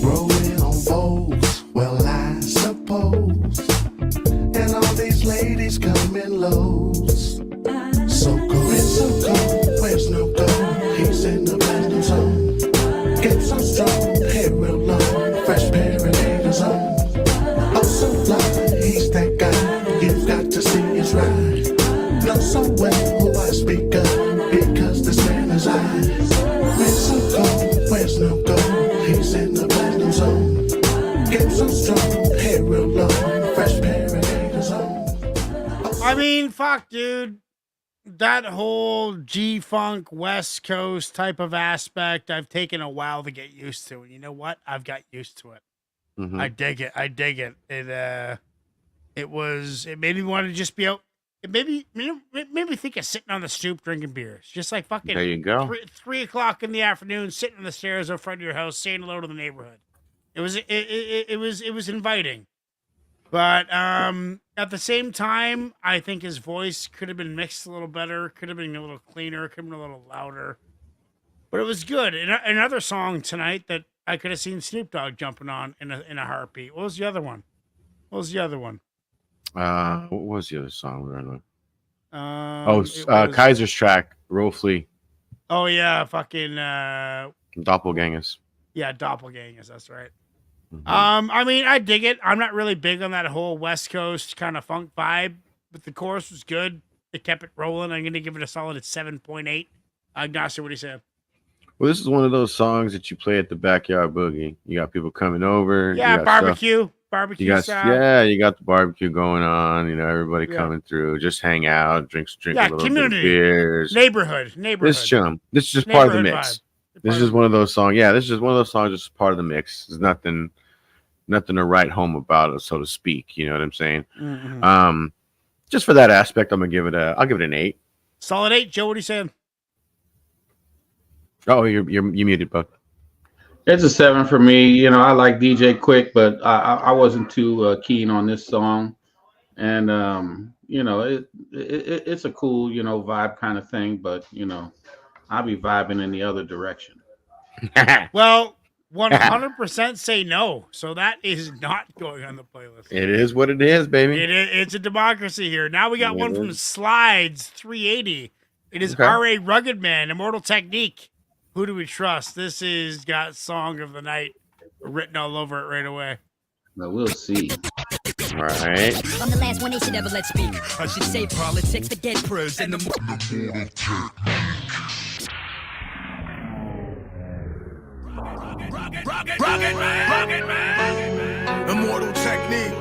Rolling on Vogues, well I suppose. And all these ladies come in lows. So good, so cold, where's no gold? He's in the blending zone. Get so strong, hair real long, fresh pair of haters on. Oh so fly, he's that guy, you've got to see his ride. Know so well who I speak of, because this man is I. Where's so cold, where's no gold? He's in the blending zone. Get so strong, hair real long, fresh pair of haters on. I mean, fuck, dude. That whole G-Funk West Coast type of aspect, I've taken a while to get used to. And you know what? I've got used to it. Mhm. I dig it. It made me want to just be out. It made me think of sitting on the stoop drinking beers. Just like fucking There you go. 3 o'clock in the afternoon, sitting on the stairs in front of your house, saying hello to the neighborhood. It was inviting. But at the same time, I think his voice could have been mixed a little better, could have been a little cleaner, could have been a little louder. But it was good. Another song tonight that I could have seen Snoop Dogg jumping on in a heartbeat. What was the other one? What was the other song we were on? Kaiser's track, Rolfly, Oh yeah, fucking Doppelgangers. yeah, Doppelgangers. That's right. I mean, I dig it. I'm not really big on that whole West Coast kind of funk vibe, but the chorus was good. It kept it rolling. I'm going to give it a solid 7.8. Ignacio, what do you say? Well, this is one of those songs that you play at the backyard boogie. You got people coming over. Yeah, you got barbecue. stuff. Barbecue You got, style. yeah, you got the barbecue going on. You know, everybody Yeah. coming through. Just hang out, drink Yeah, a little community. bit of beers. Neighborhood. This chum. This is just part of the Neighborhood mix. vibe. This is just one of those songs. Yeah, this is just one of those songs. Just part of the mix. There's nothing to write home about it, so to speak. You know what I'm saying? Mhm. Just for that aspect, I'll give it an 8. Solid 8. Joe, what are you saying? Oh, you muted, bud. It's a 7 for me. You know, I like DJ Quick, but I wasn't too keen on this song. And you know, it's a cool, you know, vibe kind of thing. But you know, I'll be vibing in the other direction. Well, 100% say no. So that is not going on the playlist. It is what it is, baby. It's a democracy here. Now we got It one from is. Slides 380. It is Okay. R.A. Rugged Man, Immortal Technique. Who do we trust? This is got Song of the Night written all over it right away. But we'll see. All right. I'm the last one they should ever let speak. I should say politics, forget pros and the Immortal technique.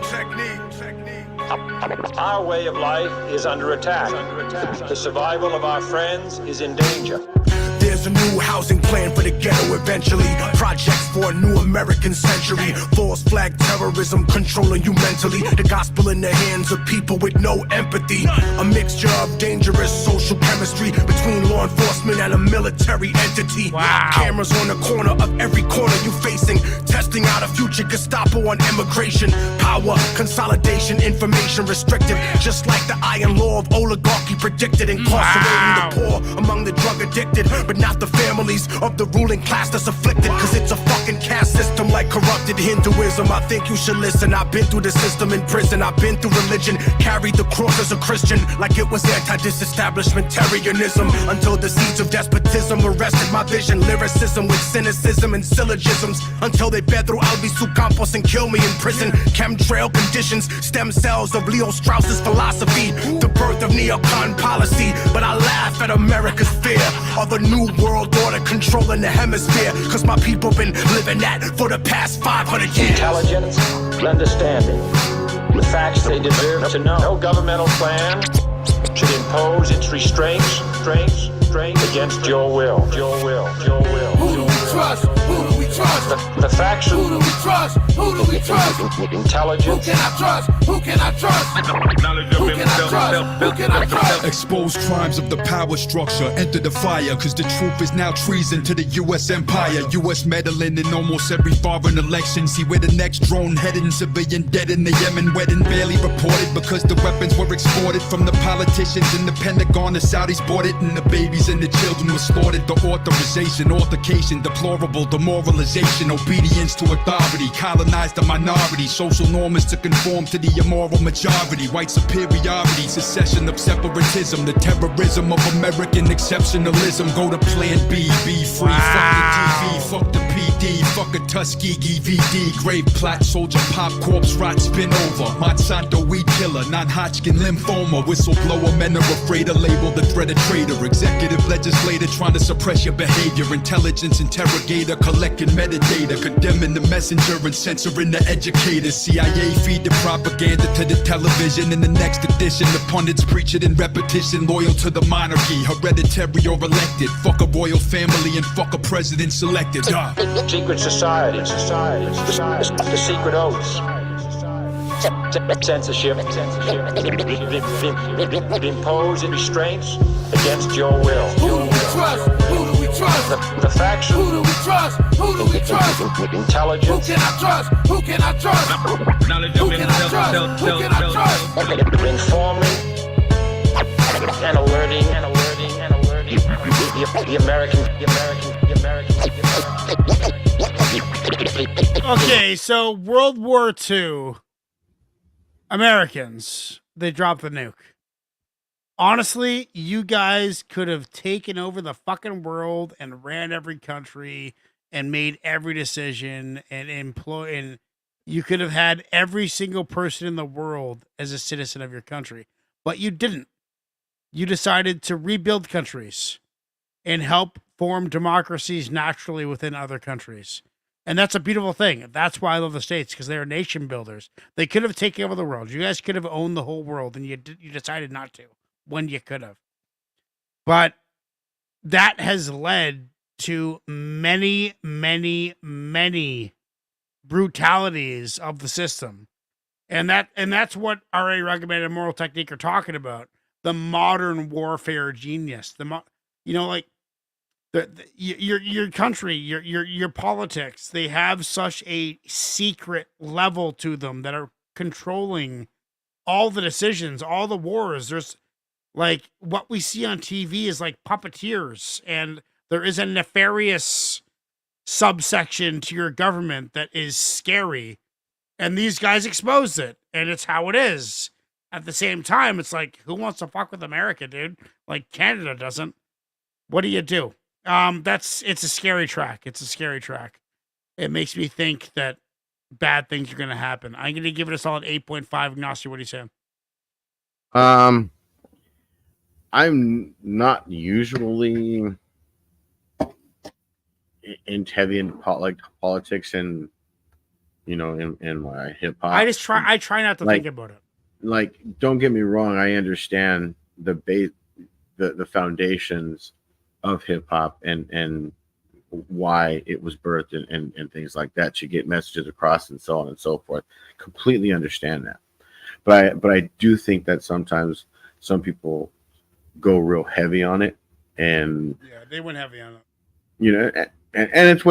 Our way of life is under attack. The survival of our friends is in danger. There's a new housing plan for the ghetto eventually. Projects for a new American century. False flag terrorism controlling you mentally. The gospel in the hands of people with no empathy. A mixture of dangerous social chemistry between law enforcement and a military entity. Cameras on the corner of every corner you facing. Testing out a future Gestapo on immigration. Power, consolidation, information restricted. Just like the iron law of oligarchy predicted. Incarcerating the poor among the drug addicted. But not the families of the ruling class that's afflicted. Cause it's a fucking caste system like corrupted Hinduism. I think you should listen. I've been through the system in prison. I've been through religion. Carried the cross as a Christian. Like it was anti-disestablishmentarianism. Until the seeds of despotism arrested my vision. Lyricism with cynicism and syllogisms. Until they bed through Albizu Campos and kill me in prison. Chemtrail conditions. Stem cells of Leo Strauss's philosophy. The birth of neocon policy. But I laugh at America's fear of the new world order controlling the hemisphere. Cause my people been living that for the past 500 years. Intelligence and understanding. The facts they deserve to know. No governmental plan should impose its restraints against your will. Who do we trust? Who do we trust? The faction. Who do we trust? Who do we trust? Intelligence. Who can I trust? Who can I trust? Who can I trust? Who can I trust? Expose crimes of the power structure, enter the fire, cause the truth is now treason to the U.S. empire. U.S. meddling in almost every foreign election. See where the next drone heading, civilian dead in the Yemen wedding, barely reported because the weapons were exported from the politicians in the Pentagon. The Saudis bought it and the babies and the children were slaughtered. The authorization, altercation, deplorable demoralization, obedience to authority, colonized the minority. Social norm is to conform to the immoral majority. White superiority, secession of separatism, the terrorism of American exceptionalism. Go to Plan B, be free. Fuck the TV, fuck the PD, fuck a Tuskegee VD. Grave plot, soldier pop, corpse rot, spin over. Monsanto weed killer, non-Hodgkin lymphoma. Whistleblower, men are afraid to label the threat a traitor. Executive legislator trying to suppress your behavior. Intelligence interrogator, collecting metadata. Condemning the messenger and censoring the educators. CIA feed the propaganda to the television. In the next edition, the pundits preach it in repetition. Loyal to the monarchy, hereditary or elected. Fuck a royal family and fuck a president selected. Secret societies, the secret oaths, censorship, impose restraints against your will. Who do we trust? Who do we trust? The faction. Who do we trust? Who do we trust? Intelligence. Who can I trust? Who can I trust? Who can I trust? Who can I trust? Informing and alerting the American. Okay, so World War II, Americans, they dropped the nuke. Honestly, you guys could have taken over the fucking world and ran every country and made every decision and you could have had every single person in the world as a citizen of your country, but you didn't. You decided to rebuild countries and help form democracies naturally within other countries. And that's a beautiful thing. That's why I love the States, because they're nation builders. They could have taken over the world. You guys could have owned the whole world, and you decided not to when you could have. But that has led to many, many, many brutalities of the system. And that's what RA Recommended Moral Technique are talking about. The modern warfare genius. Your country, your politics, they have such a secret level to them that are controlling all the decisions, all the wars. There's like what we see on TV is like puppeteers, and there is a nefarious subsection to your government that is scary, and these guys expose it, and it's how it is. At the same time, it's like, who wants to fuck with America, dude? Like Canada doesn't. What do you do? It's a scary track. It's a scary track. It makes me think that bad things are going to happen. I'm going to give it a solid 8.5. Ignacio, what are you saying? I'm not usually heavy into politics and, in my hip hop. I try not to think about it. Like, don't get me wrong. I understand the foundations of hip hop and why it was birthed and things like that to get messages across and so on and so forth. Completely understand that. But I do think that sometimes some people go real heavy on it, and they went heavy on it. And it's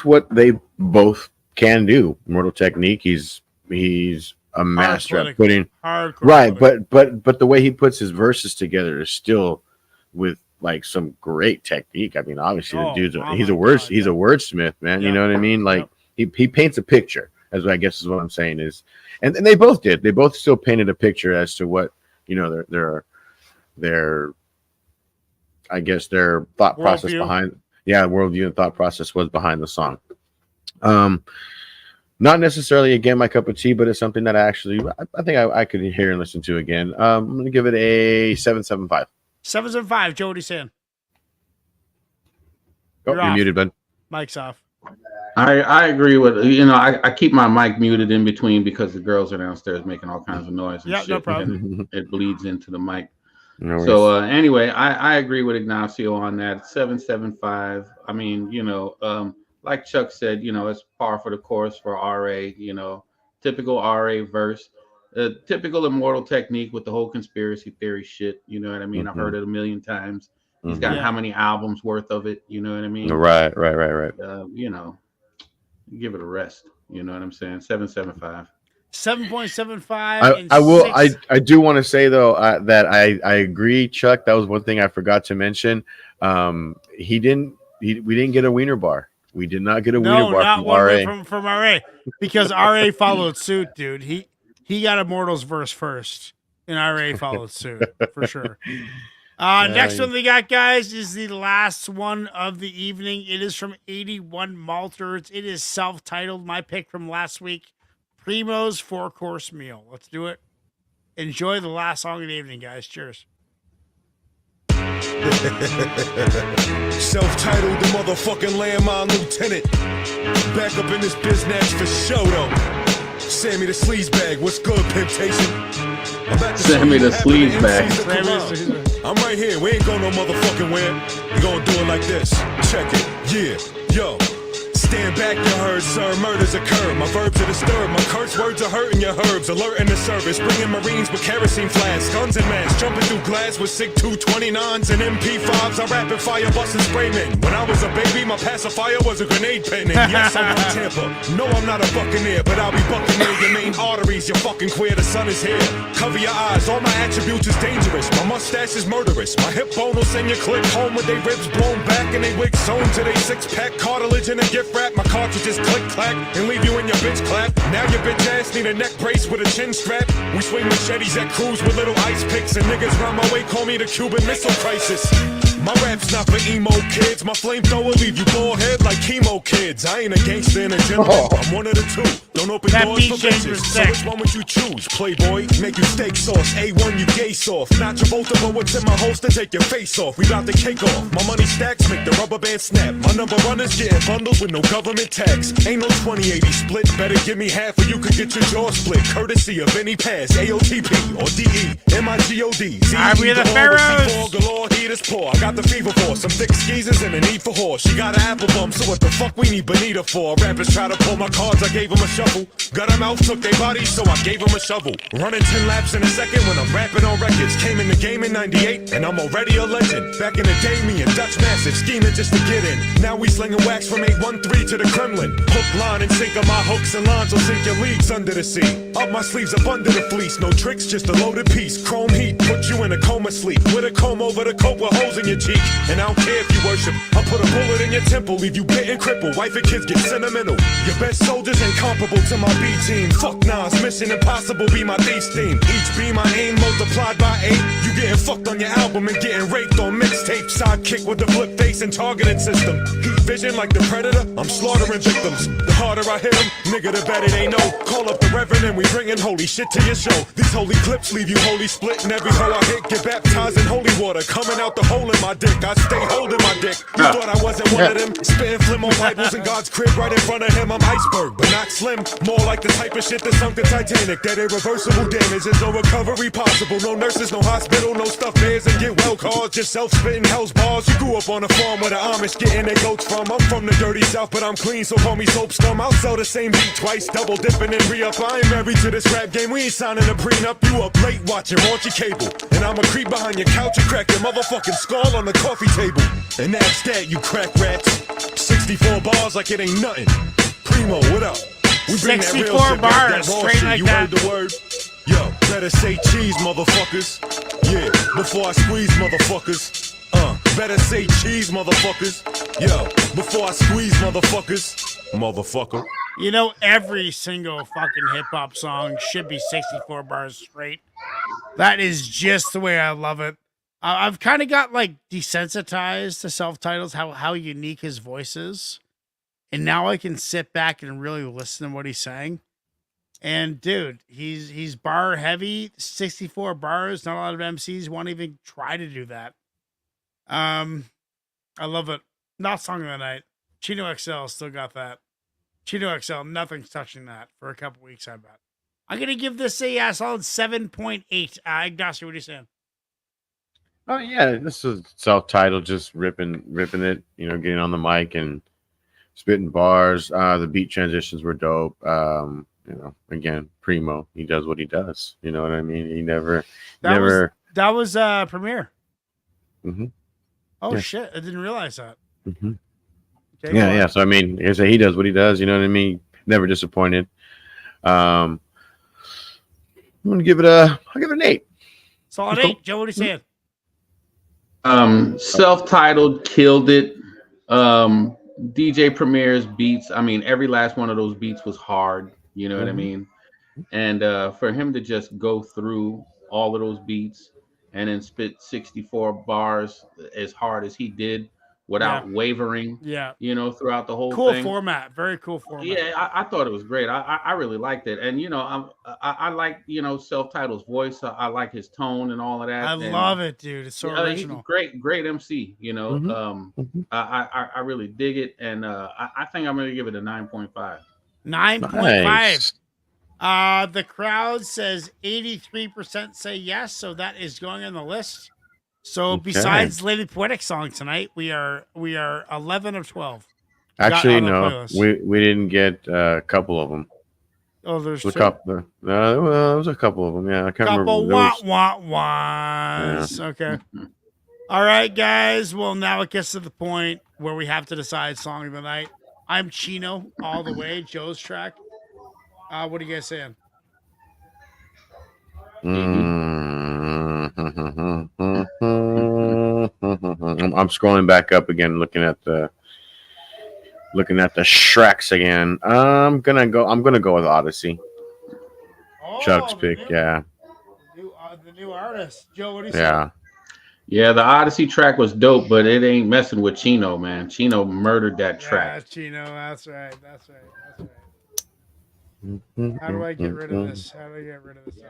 what they both can do. Mortal Technique, he's a master at putting right, but the way he puts his verses together is still with like some great technique. I mean, obviously the dude's he's a wordsmith, man. Yep. You know what I mean? Like he paints a picture, as I guess is what I'm saying is, and they both did. They both still painted a picture as to what their I guess their thought process behind worldview and thought process was behind the song. Not necessarily again my cup of tea, but it's something that I think I could hear and listen to again. I'm gonna give it a 7.75. 7.75. Joe, what are you saying? You're muted, bud. Mic's off. I agree with I keep my mic muted in between because the girls are downstairs making all kinds of noise. And shit, no problem. And it bleeds into the mic. No so anyway, I agree with Ignacio on that. 7.75. I mean, like Chuck said, you know, it's par for the course for RA. You know, typical RA verse, typical Immortal technique with the whole conspiracy theory shit. You know what I mean? I've heard it a million times. He's got how many albums worth of it? You know what I mean? Right. You know, give it a rest. You know what I'm saying? 7.75. 7.75. I will. I do want to say though that I agree, Chuck. That was one thing I forgot to mention. We didn't get a wiener bar. We did not get a wiener bar not from one RA. from RA, because RA followed suit, dude. He got Immortal's verse first, and RA followed suit for sure. Next one we got, guys, is the last one of the evening. It is from 81 Malters. It is self-titled. My pick from last week, Primo's 4-Course Meal. Let's do it. Enjoy the last song of the evening, guys. Cheers. Self-titled, the motherfucking landmine lieutenant. Back up in this business for show though. Sammy the sleazebag, what's good, Pimptation? I'm at the Sammy the sleazebag. I'm right here, we ain't going no motherfucking where. We gonna do it like this. Check it, yeah, yo. Stand back, you heard, sir, murders occur. My verbs are disturbed, my curse words are hurting your herbs. Alert in the service, bringing Marines with kerosene flasks. Guns and masks, jumping through glass with SIG 229s and MP5s. I rapid fire, busting spraymen. When I was a baby, my pacifier was a grenade pen. And yes, I'm from Tampa. No, I'm not a buccaneer, but I'll be bucking near your main arteries. You're fucking queer, the sun is here. Cover your eyes, all my attributes is dangerous. My mustache is murderous. My hip bone will send your click home with they ribs blown back and they wigs sewn to they 6-pack cartilage and a gift wrap. My cartridges click clack and leave you in your bitch clap. Now your bitch ass need a neck brace with a chin strap. We swing machetes at crews with little ice picks, and niggas round my way call me the Cuban Missile Crisis. My rap's not for emo kids. My flamethrower leave you bald head like chemo kids. I ain't a gangster in a gentleman. I'm one of the two. Don't open doors for bitches. So which one would you choose? Playboy, make you steak sauce. A1, you gay soft. Not Travolta, but what's in my holster? Take your face off. We bout to cake off. My money stacks make the rubber band snap. My number runners getting bundles with no government tax. Ain't no 20/80 split. Better give me half or you could get your jaw split. Courtesy of any pass. AOTP or DE. MIGOD. Alright, we are the Pharaohs. Galore, heat is poor. I got the fever for some thick skeezers and a need for horse. She got an apple bum, so what the fuck we need Bonita for? Rappers try to pull my cards, I gave them a shuffle. Got a mouth, took their bodies, so I gave them a shovel. Running 10 laps in a second when I'm rapping on records. Came in the game in 98, and I'm already a legend. Back in the day, me and Dutch Massive scheming just to get in. Now we slinging wax from 813 to the Kremlin. Hook, line, and sinker my hooks and lines will sink your leagues under the sea. Up my sleeves, up under the fleece. No tricks, just a loaded piece. Chrome heat, put you in a coma sleep. With a comb over the coat with holes in your cheek. And I don't care if you worship. I'll put a bullet in your temple, leave you bit and crippled. Wife and kids get sentimental. Your best soldiers ain't comparable to my B team. Fuck Nas, Mission Impossible be my thieves theme. Each be my aim multiplied by 8. You getting fucked on your album and getting raped on mixtape. Sidekick with the flip face and targeting system. Heat vision like the Predator, I'm slaughtering victims. The harder I hit them, nigga, the better they know. Call up the Reverend and we bringing holy shit to your show. These holy clips leave you holy split, and every hoe I hit get baptized in holy water. Coming out the hole in my dick, I stay holding my dick. You thought I wasn't one of them, spitting flim on Bibles in God's crib right in front of him. I'm iceberg, but not slim. More like the type of shit that sunk the Titanic. That irreversible damage, there's no recovery possible. No nurses, no hospital, no stuffed bears and get well caused. Just self-spitting hell's balls. You grew up on a farm where the Amish getting their goats from. I'm from the dirty south, but I'm clean, so call me soap scum. I'll sell the same beat twice, double dipping and re-up. I ain't married to this rap game, we ain't signing a prenup. You up late watching raunchy cable, and I'ma creep behind your couch and crack your motherfucking skull on the coffee table. And that's that, you crack rats. 64 bars like it ain't nothing. Primo, what up? We bring 64 that real shit, bars, that raw straight shit. like You that. heard the word? Yo, better say cheese, motherfuckers. Yeah, before I squeeze, motherfuckers. Better say cheese, motherfuckers. Yo, before I squeeze, motherfuckers. Motherfucker. You know, every single fucking hip-hop song should be 64 bars straight. That is just the way I love it. I've kind of got, like, desensitized to self-titles, how unique his voice is. And now I can sit back and really listen to what he's saying. And, dude, he's bar heavy, 64 bars. Not a lot of MCs want to even try to do that. I love it. Not song of the night. Chino XL still got that. Chino XL, nothing's touching that for a couple weeks, I bet. I'm going to give this a solid 7.8. Ignacio, what are you saying? Oh yeah, this is self-titled, just ripping it, you know, getting on the mic and spitting bars. The beat transitions were dope. You know, again, Primo, he does what he does. You know what I mean? He never. That was Premiere. Mm-hmm. Oh Yeah. shit! I didn't realize that. Mm-hmm. Okay, Yeah, well, yeah. So I mean, like I say, he does what he does. You know what I mean? Never disappointed. I'm gonna give it I'll give it an 8. Solid 8. Joe, what are you saying? Self-titled killed it. DJ Premier's beats. I mean, every last one of those beats was hard. You know what I mean? And for him to just go through all of those beats and then spit 64 bars as hard as he did without wavering, Yeah. you know, throughout the whole Cool thing. format. Very cool format. Yeah, I thought it was great. I really liked it. And, you know, I like, you know, Self-Titled's voice. I like his tone and all of that. I And, love it, dude. It's so he's a original. great MC, you know. I really dig it. And I think I'm going to give it a 9.5. 9.5. Nice. The crowd says 83% say yes, so that is going on the list. So Okay. besides Lady Poetic song tonight, we are 11 of 12. Actually, on the no, playlist. we didn't get a couple of them. Oh, there's A two. couple. Well, there was a couple of them. Yeah, I can't Couple remember. There wah was- wah wahs. Okay. All right, guys. Well, now it gets to the point where we have to decide song of the night. I'm Chino all the way. Joe's track. What are you guys saying? I'm scrolling back up again, looking at the Shreks again. I'm gonna go with Odyssey. Chuck's pick, yeah. The new artist. Joe, what do you say? Yeah. Yeah, the Odyssey track was dope, but it ain't messing with Chino, man. Chino murdered that Yeah, track. Chino. That's right. That's right. That's right. How do I get rid of this? How do I get rid of this?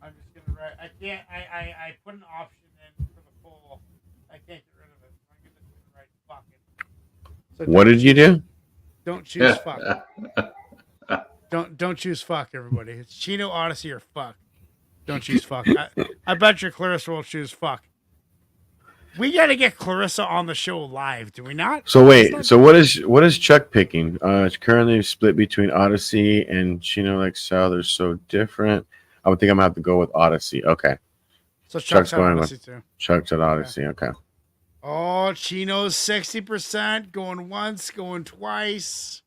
I'm just gonna write. I can't. I put an option in for the full. I can't get rid of it. I'm gonna write fuck it. So What did you do? Don't choose fuck. Don't choose fuck, everybody. It's Chino, Odyssey, or fuck. Don't choose fuck. I bet your Clarissa will choose fuck. We got to get Clarissa on the show live, do we not? So wait, so what is Chuck picking? It's currently split between Odyssey and Chino XL. They're so different. I would think I'm gonna have to go with Odyssey. Okay. So Chuck's on Odyssey with too. Chuck's at Odyssey. Okay. Oh, Chino's 60%, going once, going twice.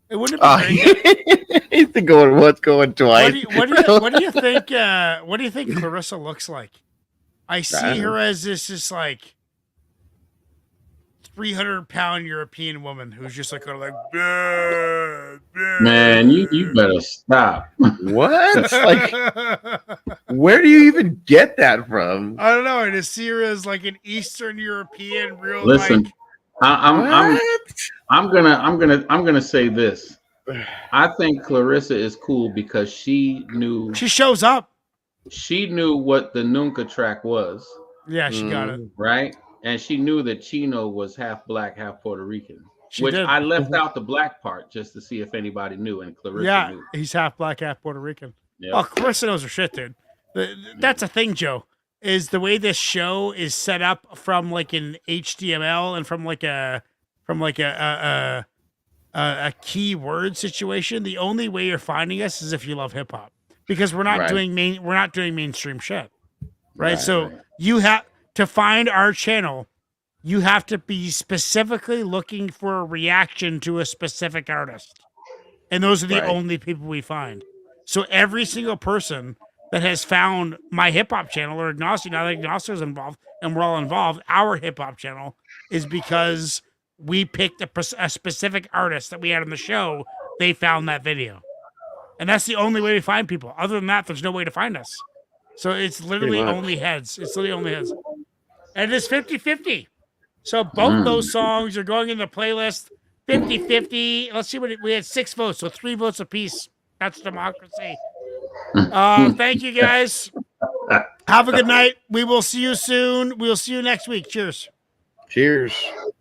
It wouldn't be great. He's going once, going twice. What do you think? What do you think Clarissa looks like? I see don't her as this just like 300-pound European woman who's just like kind of like, "Bleh, bleh." Man, you better stop. What? Like, where do you even get that from? I don't know. I just see her as like an Eastern European, real Listen, like. I'm gonna say this. I think Clarissa is cool because she knew She shows up. she knew what the Nunca track was, Yeah, she got it. right? And she knew that Chino was half black, half Puerto Rican. She Which did. I left out the black part just to see if anybody knew, and Clarissa Yeah, knew. he's half black, half Puerto Rican. Yeah. Oh, Clarissa knows her shit, dude. That's a thing, Joe. Is the way this show is set up from like an HTML and from like a keyword situation. The only way you're finding us is if you love hip hop, because we're not Right. doing mainstream shit, right? Right, So right. you have to find our channel. You have to be specifically looking for a reaction to a specific artist. And those are the Right. only people we find. So every single person that has found my hip hop channel or Agnostic, now that Agnostic's involved and we're all involved, our hip hop channel is because we picked a specific artist that we had on the show. They found that video. And that's the only way we find people. Other than that, there's no way to find us. So it's literally Pretty much. only heads. It's literally only heads. And it's 50-50. So both those songs are going in the playlist 50-50. Let's see what we had 6 votes, so 3 votes apiece. That's democracy. Thank you guys. Have a good night. We will see you soon. We'll see you next week. Cheers. Cheers.